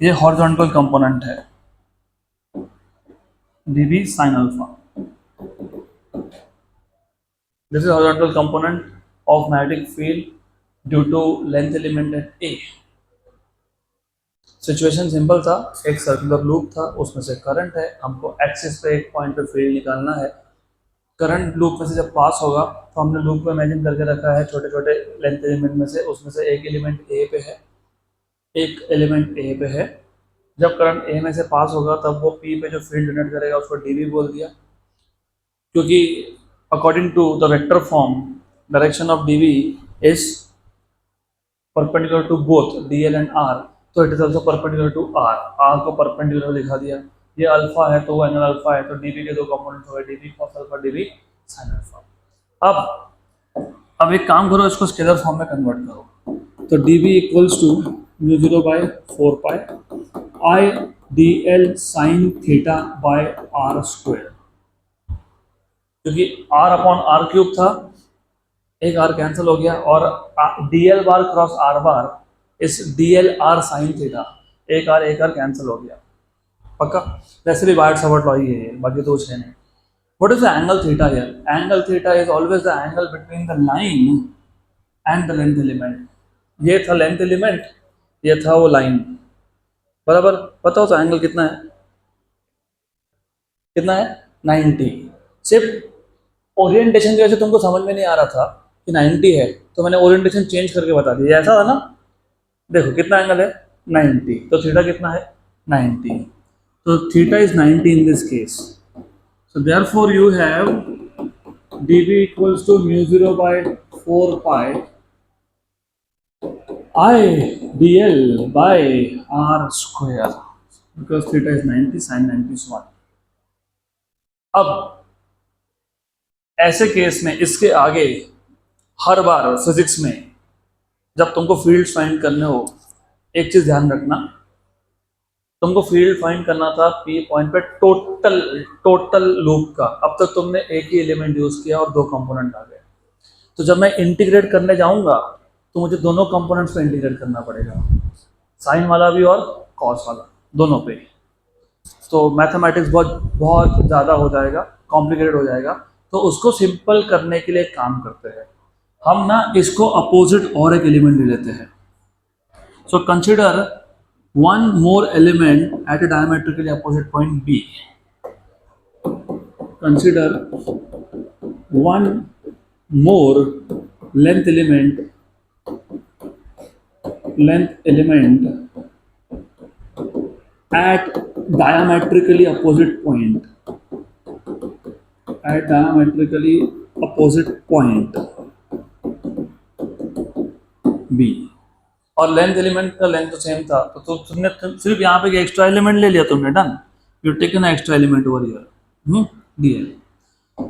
ये हॉरिजॉन्टल कंपोनेंट है, DB sine alpha. This is horizontal component of magnetic field due to length element at A. Situation simple था, एक सर्कुलर लूप था, उसमें से करंट है, हमको एक्सिस पे एक पॉइंट पे फील्ड निकालना है। करंट लूप में से जब पास होगा तो हमने लूप को इमेजिन करके रखा है छोटे छोटे लेंथ एलिमेंट में से, उसमें से एक एलिमेंट ए पे है, एक एलिमेंट ए पे है। जब करंट ए में से पास होगा तब वो पी पे जो फील्ड जनरेट करेगा उसको डीवी बोल दिया, क्योंकि according to the vector form direction of dV is perpendicular to both DL and R, तो it is also perpendicular to R, R को परपेंडिकुलर लिखा दिया। ये अल्फा है तो वो एंगल अल्फा है, तो डीबी के 2 कंपोनेंट्स हो गए, dB cos alpha, dB sine alpha. अब एक काम करो, इसको स्केलर फॉर्म में कन्वर्ट करो, तो dB equals to mu 0 by 4 pi I D L sine theta by are square, क्योंकि आर अपॉन आर क्यूब था, एक आर कैंसिल हो गया, और D L bar cross are bar is D L R sine theta, एक are cancel हो गया, पक्का। वैसे भी वाइट सवर्ट लॉ ही है, बाकी तो कुछ है नहीं। What is the angle theta here? Angle theta is always the angle between the line and the length element. ये था लेंथ एलिमेंट, ये था वो लाइन, बराबर। बताओ तो एंगल कितना है? कितना है? 90। सिर्फ ओरिएंटेशन की वजह से तुमको समझ में नहीं आ रहा था कि 90 है, तो मैंने ओरिएंटेशन चेंज करके बता दिया, ऐसा था ना। देखो कितना एंगल है? 90, तो थीटा कितना है? 90, तो theta is 90 in this case. So therefore you have dv equals to mu 0 by 4 pi I dl by r square because theta is 90 sin 90 is 1. अब ऐसे केस में इसके आगे हर बार फिजिक्स में जब तुमको फील्ड फाइंड करने हो, एक चीज ध्यान रखना, तुमको फील्ड फाइंड करना था पी पॉइंट पे टोटल लूप का। अब तक तुमने एक ही एलिमेंट यूज किया और दो कंपोनेंट आ गए। तो जब मैं इंटीग्रेट करने जाऊंगा तो मुझे दोनों कंपोनेंट्स पे इंटीग्रेट करना पड़ेगा, साइन वाला भी और कॉस वाला, दोनों पे। तो मैथमेटिक्स बहुत बहुत ज़्यादा हो जाएगा, कॉम्प्लिकेटेड हो जाएगा। तो उसको सिंपल करने के लिए एक काम करते हैं, हम ना इसको अपोजिट और एक एलिमेंट ले लेते हैं। So consider one more element at a diametrically opposite point B. Consider one more length element at diametrically opposite point. At diametrically opposite point B. और लेंथ एलिमेंट का लेंथ तो सेम था, तो तुमने सिर्फ यहाँ पे एक्स्ट्रा एलिमेंट ले लिया तुमने, done, you taken extra element over here DL.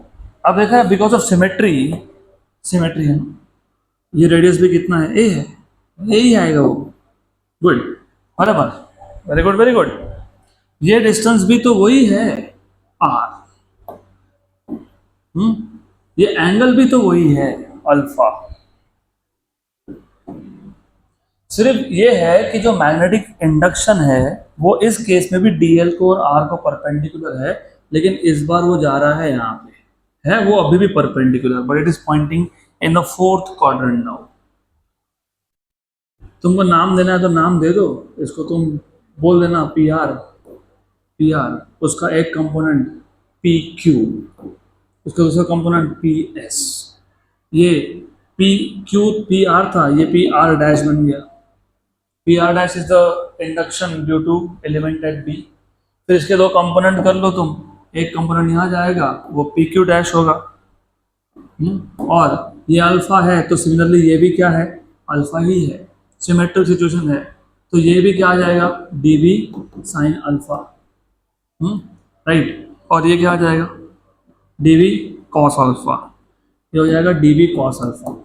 अब देखा बिकॉज ऑफ सिमेट्री है ना, ये रेडियस भी कितना है, ए है, यही आएगा वो। गुड, बराबर, वेरी गुड वेरी गुड। ये डिस्टेंस भी तो वही है आर, ये एंगल भी तो वही है अल्फा। सिर्फ ये है कि जो मैग्नेटिक इंडक्शन है वो इस केस में भी डीएल को और आर को परपेंडिकुलर है, लेकिन इस बार वो जा रहा है यहाँ पे, है वो अभी भी perpendicular, but it is pointing in the fourth quadrant now. तुमको नाम देना है तो नाम दे दो इसको, तुम बोल देना पी आर, उसका एक कंपोनेंट पी क्यू, उसका दूसरा कंपोनेंट पी एस। ये पी क्यू पी आर था, ये पी आर डैश बन गया। P R dash is the induction due to element at B. फिर इसके दो कंपोनेंट कर लो तुम, एक कंपोनेंट यहाँ जाएगा वो पी क्यू डैश होगा, और ये अल्फा है तो सिमिलरली ये भी क्या है, अल्फा ही है, सिमेट्रिक सिचुएशन है, तो ये भी क्या आ जाएगा, D B sine alpha, right. और ये क्या आ जाएगा, डी बी कॉस अल्फा, ये हो जाएगा डी बी कॉस अल्फा।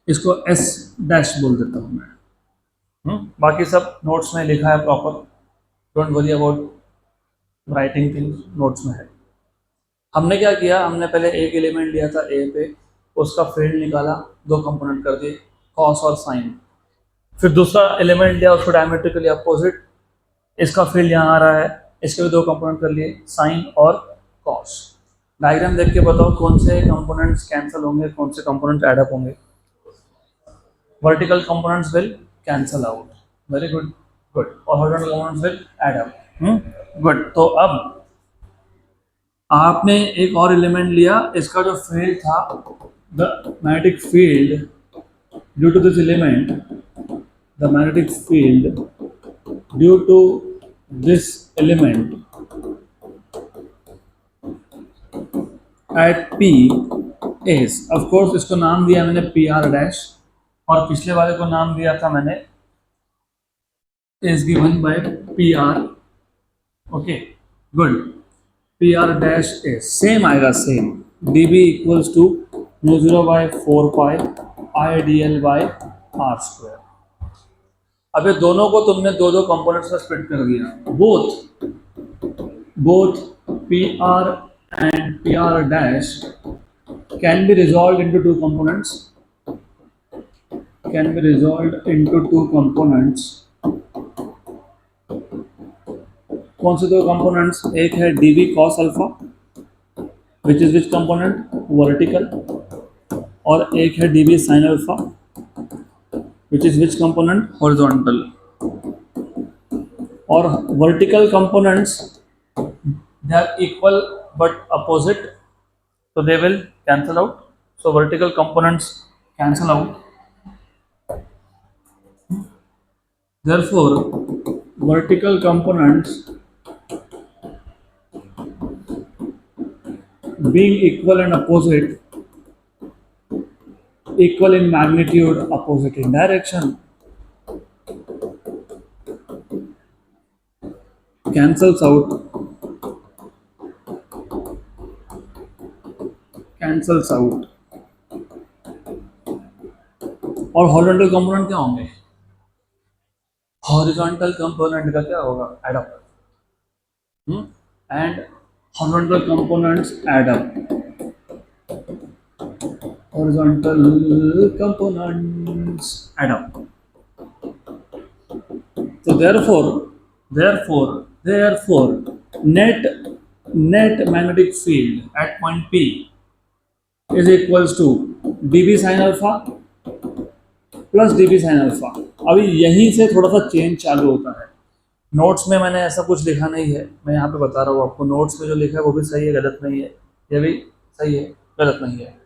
इसको एस डैश बोल देता हूँ मैं। बाकी सब नोट्स में लिखा है proper, don't worry about writing things, notes में है। हमने क्या किया, हमने पहले एक एलिमेंट लिया था ए पे, उसका फील्ड निकाला, दो कंपोनेंट कर दिए कॉस और साइन। फिर दूसरा एलिमेंट लिया, उसको डायमेट्रिकली अपोजिट, इसका फील्ड यहाँ आ रहा है, इसके भी दो कंपोनेंट कर लिए साइन और कॉस। डायग्राम देख के बताओ कौन से कंपोनेंट्स कैंसिल होंगे, कौन से कंपोनेंट ऐड अप होंगे। Vertical components will cancel out, very good good, और horizontal components will add up, good. तो अब आपने एक और एलिमेंट लिया, इसका जो फील्ड था, the magnetic field due to this element, the magnetic field due to this element at P is, of course इसको नाम दिया मैंने पी आर डैश, और पिछले वाले को नाम दिया था मैंने is given by P R, okay good. P R dash is same आएगा, same, D B equals to mu 0 by 4 pi I D L by are square. अब ये दोनों को तुमने दो दो कंपोनेंट्स में स्प्लिट कर दिया, both P R and P R dash can be resolve into two components, can be resolved into two components। कौन से दो कंपोनेंट्स, एक है D B cos alpha which is which component, vertical, और एक है D B sine alpha which is which component, horizontal. और vertical components they are equal but opposite, so they will cancel out, so vertical components cancel out, therefore being equal and opposite, equal in magnitude, opposite in direction, cancels out. और horizontal component क्या होंगे? Horizontal component का क्या होगा? Add up. And horizontal components add up. horizontal components add up. So therefore, net magnetic field at point P is equals to dB sin alpha plus dB sin alpha. अभी यहीं से थोड़ा सा change चालू होता है. नोट्स में मैंने ऐसा कुछ लिखा नहीं है, मैं यहाँ पे बता रहा हूँ आपको. नोट्स में जो लिखा है वो भी सही है, गलत नहीं है. ये भी सही है, गलत नहीं है.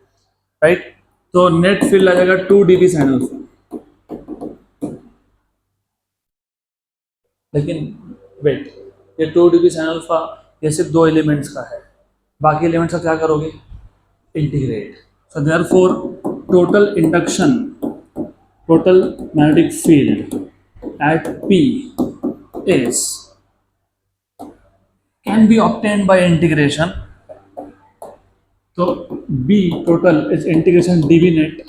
राइट. तो नेट फील्ड आ जाएगा 2 dB sin alpha. लेकिन वेट, ये 2 dB sin alpha ये सिर्फ 2 एलिमेंट्स का है. बाकी एलिमेंट्स का क्या करोगे? Integrate. So therefore total induction, total magnetic field eight P is can be obtained by integration. तो B total is integration dB net.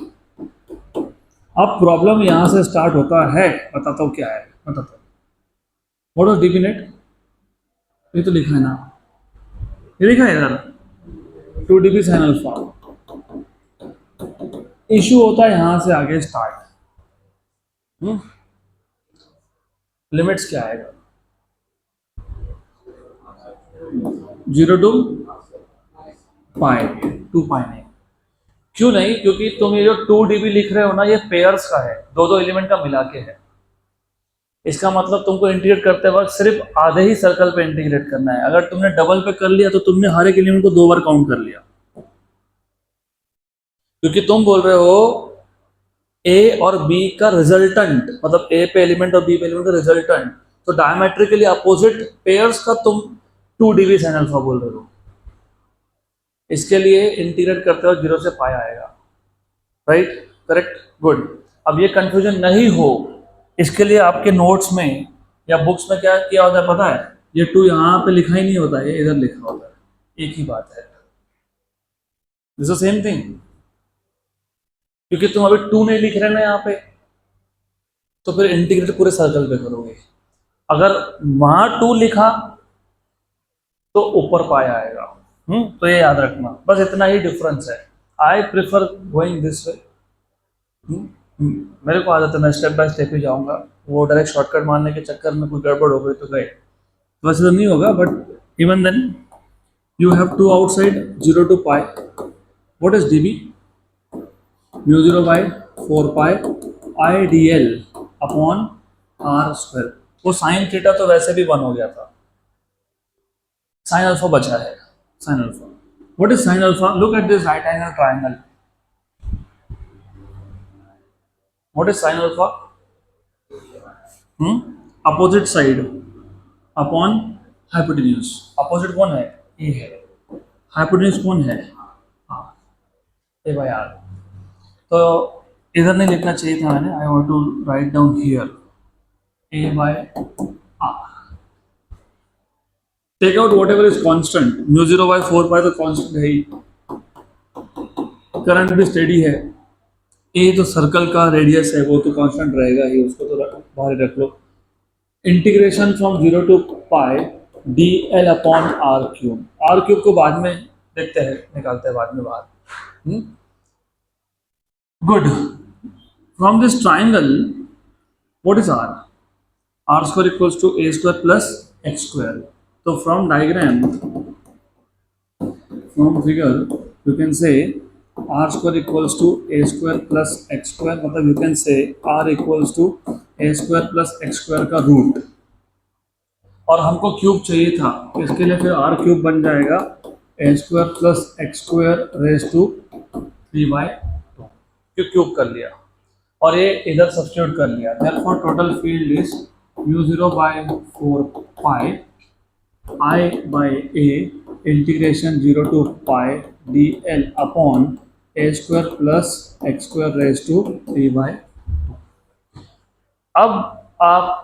अब प्रॉब्लम यहां से स्टार्ट होता है. बताता हूँ क्या है, बताता हूँ. What was dB net? ये तो लिखा है ना, ये लिखा है इधर 2 dB sin alpha. इशू होता है यहां से आगे स्टार्ट. लिमिट्स क्या आएगा? 0 to पाई, 2 पाई नहीं. क्यों नहीं? क्योंकि तुम ये जो 2 dB लिख रहे हो ना, ये पेयर्स का है, दो एलिमेंट का मिला के है. इसका मतलब तुमको इंटीग्रेट करते वक्त सिर्फ आधे ही सर्कल पे इंटीग्रेट करना है. अगर तुमने डबल पे कर लिया तो तुमने हर एक एलिमेंट को 2 बार काउंट कर लिया. क्योंकि तुम बोल रहे हो ए और बी का रिजल्टेंट, मतलब ए पे एलिमेंट और बी पे एलिमेंट का रिजल्टेंट. तो डायमेट्रिकली अपोजिट पेयर्स का तुम 2 dB sin alpha बोल रहे हो. इसके लिए इंटीग्रेट करते हो 0 से पाई आएगा. Right, correct, good. अब ये कंफ्यूजन नहीं हो, इसके लिए आपके नोट्स में या बुक्स में क्या किया होता है पता है? ये 2 यहाँ पे लिखा ही नहीं होता है, ये इधर लिखा होता है. एक ही बात है. This is same thing. क्योंकि तुम अभी 2 नहीं लिख रहे ना यहाँ पे, तो फिर इंटीग्रेट पूरे सर्कल पे करोगे. अगर वहां 2 लिखा तो ऊपर पाया आएगा. तो ये याद रखना, बस इतना ही डिफरेंस है. I prefer going this way. मेरे को आदत है, मैं स्टेप बाय स्टेप ही जाऊंगा. वो डायरेक्ट शॉर्टकट मारने के चक्कर में कोई गड़बड़ हो गई तो गए. वैसे तो नहीं होगा, but even then you have 2 outside 0 to pi. What is dB? Mu 0 by 4 pi IDL upon r square. वो साइन थीटा तो वैसे भी 1 हो गया था. साइन अल्फा बचा है. Sine alpha, what is sine alpha? Look at this right angle triangle. What is sine alpha? Opposite side upon hypotenuse. Opposite कौन है? ए है. हाइपोटेन्यूज कौन है? A by are. तो इधर नहीं लिखना चाहिए था मैंने. I want to write down here A by R. Take out whatever is constant. Mu 0 by 4 pi तो कॉन्स्टेंट है ही. करंट भी स्टेडी है. ए जो सर्कल का रेडियस है वो तो कांस्टेंट रहेगा ही, उसको तो बाहर रख लो. Integration from 0 to pi dl upon are cube. R cube को बाद में देखते हैं, निकालते हैं बाद में बाहर. Good. From this triangle what is r? R square equals to a square plus x square. तो from diagram, from figure you can say r square equals to a square plus x square. मतलब you can say r equals to a square plus x square का root. और हमको cube चाहिए था, इसके लिए फिर r क्यूब बन जाएगा a square plus x square raised to 3/2. Cube कर लिया और ये इधर सब्स्टिट्यूट कर लिया. therefore total field is mu 0 by 4 pi I by a integration 0 to pi D L upon A square plus x square raise to 3/। अब आप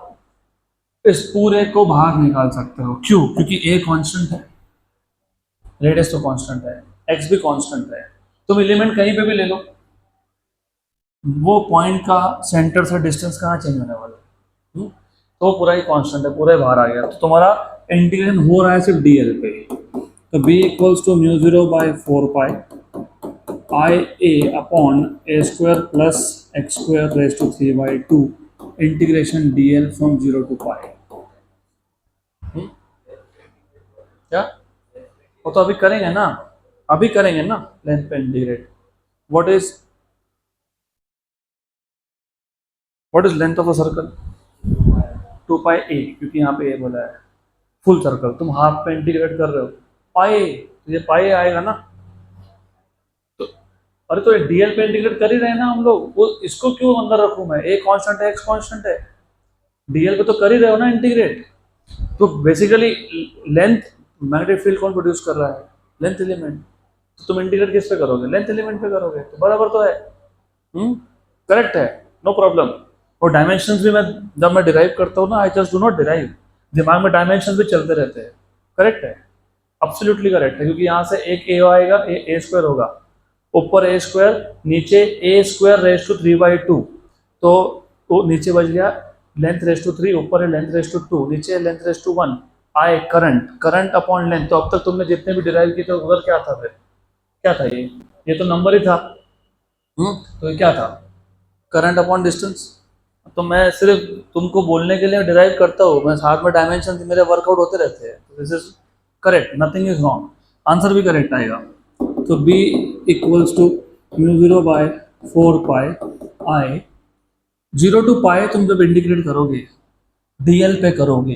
इस पूरे को बाहर निकाल सकते हो, क्यों? क्योंकि ए कांस्टेंट है, रेडियस तो कांस्टेंट है, एक्स भी कांस्टेंट है, तुम एलिमेंट कहीं पे भी ले लो, वो पॉइंट का सेंटर से डिस्टेंस कहाँ चेंज होने वाला है? तो पूरा ही कांस्टेंट है, पूरा ही बाहर आ गया, तो तुम्हारा इंटीग्रेशन हो रहा है सिर्फ डीएल पे। तो b equals to mu 0 by 4 pi i a upon A square plus x square raise to 3/2 integration dl from 0 to pi. क्या वो तो अभी करेंगे ना, अभी करेंगे ना लेंथ पे integrate. What is length of a circle? 2 पाई ए, क्योंकि यहाँ पे ए बोला है। फुल सर्कल तुम हाफ पे इंटीग्रेट कर रहे हो, पाई, तो ये पाई आएगा ना। तो अरे तो डीएल पे इंटीग्रेट कर ही रहे हैं ना हम लोग, वो इसको क्यों अंदर रखूं मैं? ए कांस्टेंट है, एक्स कांस्टेंट है, डीएल पे तो कर ही रहे हो ना इंटीग्रेट। तो बेसिकली लेंथ, मैग्नेटिक फील्ड कौन प्रोड्यूस कर रहा है? Length element. तो तुम इंटीग्रेट किस पे करोगे? लेंथ एलिमेंट पे करोगे, तो बराबर तो है। करेक्ट है, नो प्रॉब्लम। और डायमेंशंस भी मैं जब मैं डिराइव करता हूँ ना, I just do not derive, दिमाग में डायमेंशंस भी चलते रहते हैं। करेक्ट है, एब्सोल्युटली करेक्ट है, क्योंकि यहाँ से एक ए आएगा, ए स्क्वायर होगा, ऊपर ए स्क्वायर, नीचे ए स्क्वायर रेज टू 3/2, तो वो नीचे बच गया लेंथ रेज टू 3, ऊपर है लेंथ रेज टू 2, नीचे है लेंथ रेज टू 1। आए करंट, करंट अपॉन लेंथ। तो अब तक तुमने जितने भी डिराइव किए थे उधर क्या था? फिर क्या था? ये तो नंबर ही था। तो ये क्या था? Current upon distance. तो मैं सिर्फ तुमको बोलने के लिए डिराइव करता हूँ, मैं साथ में डायमेंशन मेरे वर्कआउट होते रहते हैं। This is correct, nothing is wrong, answer भी करेक्ट आएगा। तो b equals to mu 0 by 4 pi i 0 to pi. तुम जब इंटीग्रेट करोगे डीएल पे करोगे,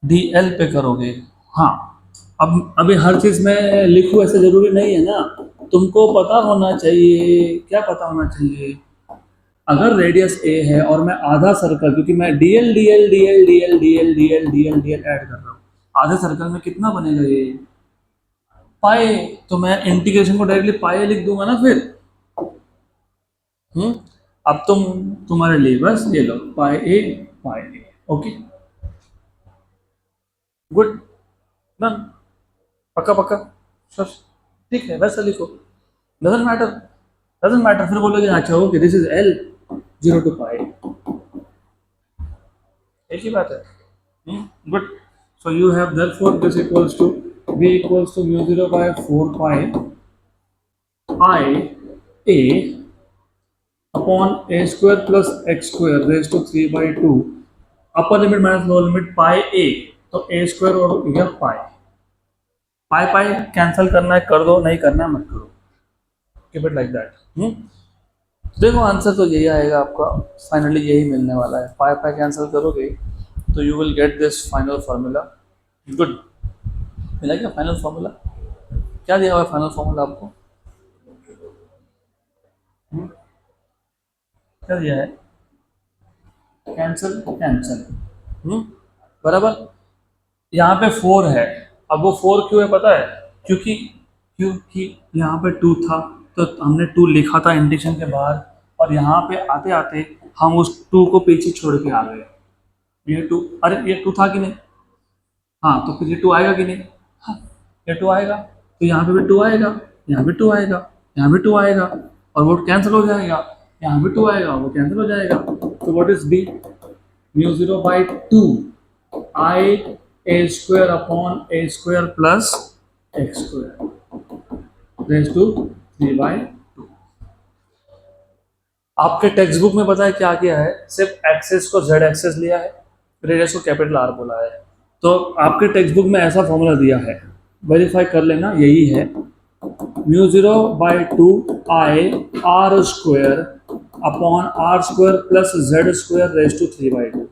डीएल पे करोगे। हाँ, अब अभी हर चीज़ में लिखूँ ऐसे जरूरी नहीं है ना, तुमको पता होना चाहिए। क्या पता होना चाहिए? अगर रेडियस ए है और मैं आधा सर्कल, क्योंकि मैं DL DL DL DL DL DL DL DL add कर रहा हूँ, आधे सर्कल में कितना बनेगा? ये पाए। तो मैं इंटीग्रेशन को डायरेक्टली पाए लिख दूंगा ना फिर। अब तुम्हारे लिए बस ये लो, पाए ए पाए ए। ओके, गुड, डन, पक्का पक्का, सर ठीक है, वैसा लिखो, डजंट मैटर, डजंट मैटर। फिर बोलोगे अच्छा okay this is l 0 to pi, एक ही बात है। Good, so you have therefore this equals to b equals to mu 0 by 4 pi i a upon A square plus x square raise to 3/2 upper limit minus lower limit pi a. तो a square और गया पाई, पाई pi cancel करना है कर दो, नहीं करना है मत करो, कीप इट लाइक दैट। देखो आंसर तो यही आएगा आपका, फाइनली यही मिलने वाला है। पाई पाई कैंसिल करोगे तो you will get this final formula. Good, मिला क्या फाइनल फार्मूला? क्या दिया हुआ है फाइनल फार्मूला आपको? क्या दिया है? कैंसिल कैंसिल, बराबर। यहाँ पे 4 है, अब वो 4 क्यों है पता है? क्योंकि यहाँ पे 2 था, तो हमने 2 लिखा था इंडिकेशन के बाहर, और यहाँ पे आते आते हम उस 2 को पीछे छोड़ के आ गए। ये 2, अरे ये 2 था कि नहीं? हाँ, तो फिर ये 2 आएगा कि नहीं? हाँ, ये 2 आएगा, तो यहाँ पे भी 2 आएगा, यहाँ भी 2 आएगा, यहाँ भी 2 आएगा, और वो कैंसिल हो जाएगा। यहाँ भी 2 आएगा, वो कैंसिल हो जाएगा। तो what is B? Mu 0 by 2 I A square upon A square plus x square raise to 3/2। आपके टेक्स्ट बुक में पता है क्या किया है? सिर्फ एक्सेस को जेड एक्सेस लिया है, रेडियस को कैपिटल आर बोला है। तो आपके टेक्स्ट बुक में ऐसा फॉर्मूला दिया है, वेरीफाई कर लेना, यही है mu 0 by 2 I R square upon are square plus Z square raise to 3/2।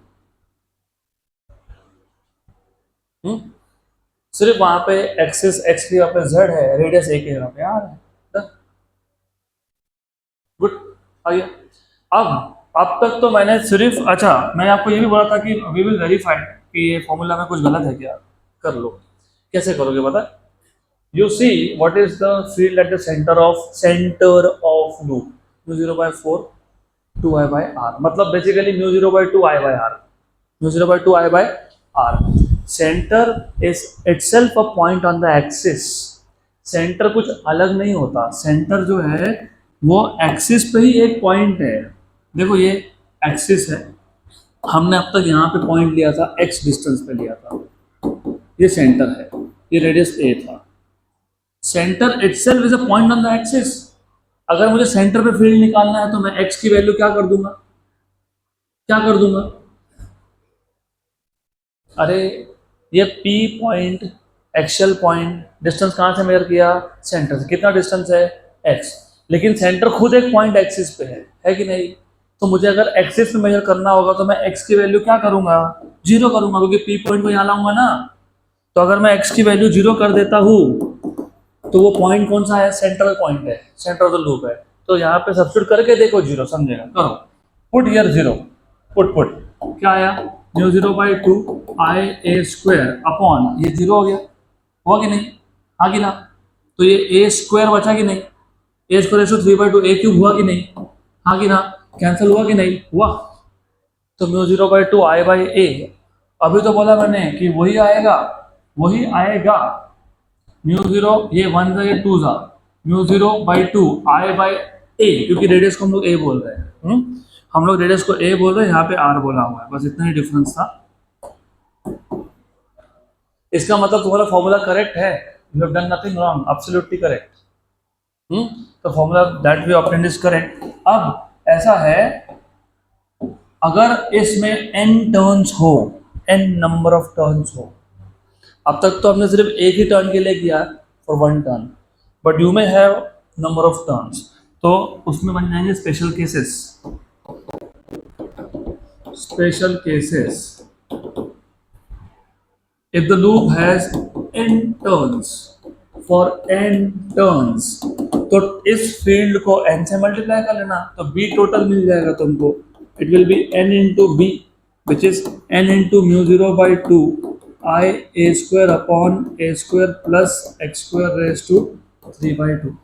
सिर्फ वहां पे एक्सिस एक्स की वहां पे जेड है, रेडियस ए के वहां पे आर है। गुड, आ गया। अब तक तो मैंने सिर्फ, अच्छा मैंने आपको ये भी बोला था कि वी विल वेरीफाई कि ये फॉर्मूला में कुछ गलत है क्या, कर लो। कैसे करोगे पता है? You see what is the field at the center of loop? Mu 0 by 4 2 I by r. मतलब basically mu 0 by 2 I by r. Mu 0 by 2 I by r. Center is itself a point on the axis. Centre कुछ अलग नहीं होता. Centre जो है वो axis पे ही एक पॉइंट है. देखो ये एक्सिस है, हमने अब तक यहाँ पे पॉइंट लिया था, x डिस्टेंस पे लिया था. ये सेंटर है, ये रेडियस a था. Centre itself is a point on the axis. अगर मुझे सेंटर पे फील्ड निकालना है तो मैं x की वैल्यू क्या कर दूंगा, क्या कर दूंगा? अरे ये p point, actual point, distance कहाँ से मेजर किया? सेंटर से. कितना डिस्टेंस है? x. लेकिन सेंटर खुद एक पॉइंट एक्सिस पे है कि नहीं? तो मुझे अगर एक्सिस पे मेजर करना होगा तो मैं x की वैल्यू क्या करूंगा? 0 करूंगा, क्योंकि p पॉइंट को यहाँ लाऊंगा ना. तो अगर मैं x की वैल्यू 0 कर देता हूँ तो वो पॉइंट कौन सा है? सेंट्रल पॉइंट है, सेंटर ऑफ द लूप है. तो यहाँ पे सब्स्टिट्यूट करके देखो 0, समझेगा. करो, पुट हियर 0, पुट क्या आया? Mu 0 by 2 I a square upon, ये 0 हो गया, हुआ कि नहीं? हाँ कि ना? तो ये a स्क्वायर बचा कि नहीं? a square 3 by 2 a cube हुआ कि नहीं? हाँ कि ना? कैंसिल हुआ कि नहीं? हुआ. तो mu 0 by 2 I by a, अभी तो बोला मैंने कि वही आएगा, वही आएगा. म्यू 0, ये 1 था, ये 2 था. Mu 0 by 2 I by a, क्योंकि रेडियस को हम लोग a बोल रहे हैं. हम लोग रेडियस को a बोल रहे हैं, यहाँ पे r बोला हुआ है, बस इतना ही डिफरेंस था. इसका मतलब तुम्हारा फॉर्मूला करेक्ट है. You have done nothing wrong, absolutely correct. तो formula that we obtained is correct. अब ऐसा है, अगर इसमें n टर्न्स हो, n नंबर ऑफ टर्न्स हो, अब तक तो हमने सिर्फ एक ही टर्न के लिए किया for 1 turn, but you may have number of turns, तो उसमें बन जाएंगे special cases. Special cases, if the loop has n turns, for n turns, तो इस फील्ड को n से मल्टीप्लाई कर लेना, तो b टोटल मिल जाएगा तुमको. It will be n into b, which is n into mu 0 by 2 I a square upon a square plus x square raised to 3 by 2.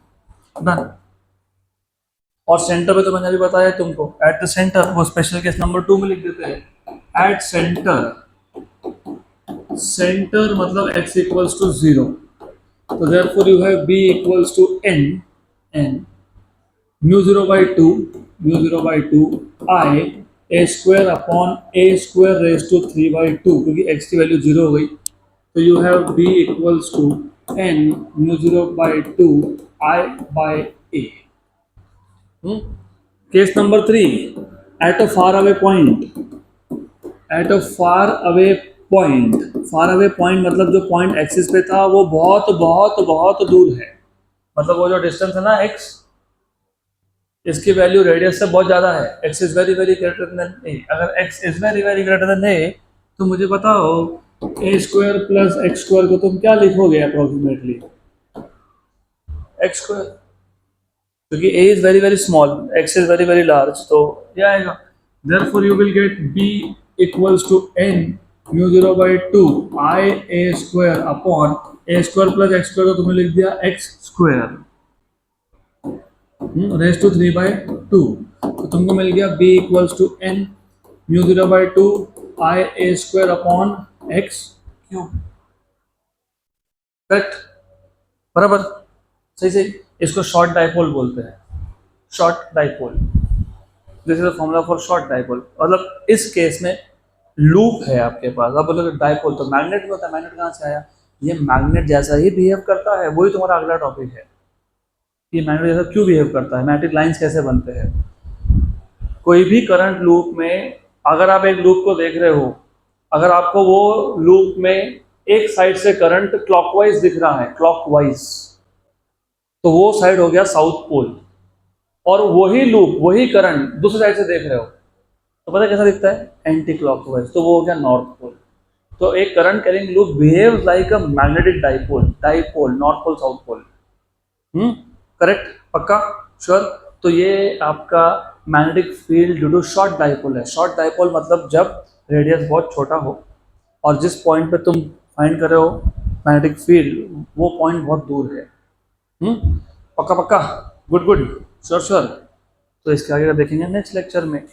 Done. और सेंटर पे तो मैंने अभी बताया तुमको, एट द सेंटर, वो स्पेशल केस नंबर 2 में लिख देते हैं. एट सेंटर, सेंटर मतलब x equals to 0, तो therefore you have b equals to n mu 0 by 2 I a square upon a square raised to 3 by 2, क्योंकि x की value 0 हो गई, तो you have b equals to n mu 0 by 2 I by a. Case number 3, at a far away point. At a far away point, far away point मतलब जो point axis पे था वो बहुत बहुत बहुत दूर है. मतलब वो जो डिस्टेंस है ना x, इसकी वैल्यू रेडियस से बहुत ज़्यादा है. x is very very greater than a. अगर x is very very greater than a, तो मुझे बताओ a square plus x square को तुम क्या लिखोगे अप्रोक्सीमेटली? x स्क्वायर, क्योंकि a is very very small, x is very very large, तो ये आएगा. therefore you will get b equals to n mu 0 by 2 I a square upon a square plus x square, तो तुमने लिख दिया x square raised to 3 by 2, तो तुमको मिल गया b equals to n mu 0 by 2 I a square upon x cube. Correct, बराबर, सही सही. इसको शॉर्ट डाइपोल बोलते हैं, short dipole. This is the formula for short dipole. मतलब इस केस में लूप है आपके पास, आप बोलोगे डाइपोल तो मैग्नेट में होता है. मैग्नेट कहाँ से आया? ये मैग्नेट जैसा ही बिहेव करता है, वही तुम्हारा अगला टॉपिक है. ये मैग्नेट जैसा क्यों बिहेव करता है, मैग्नेटिक लाइंस कैसे बनते हैं. कोई भी करंट लूप में, अगर आप एक लूप को देख रहे हो, अगर आपको वो लूप में एक साइड से करंट क्लॉकवाइज दिख रहा है, क्लॉकवाइज, तो वो साइड हो गया साउथ पोल, और वही लूप, वही करंट दूसरी साइड से देख रहे हो तो पता कैसा दिखता है? एंटी क्लॉकवाइज, तो वो हो गया नॉर्थ पोल. तो एक current carrying loop behaves like a magnetic dipole, dipole, north pole south pole. Correct, पक्का, श्योर. तो ये आपका magnetic field due to short dipole है. शॉर्ट डाइपोल मतलब जब रेडियस बहुत छोटा हो और जिस पॉइंट पे तुम फाइंड कर रहे हो मैग्नेटिक फील्ड, वो पॉइंट बहुत दूर है। पक्का पक्का, गुड गुड, श्योर श्योर। तो इसके आगे का देखेंगे नेक्स्ट लेक्चर में।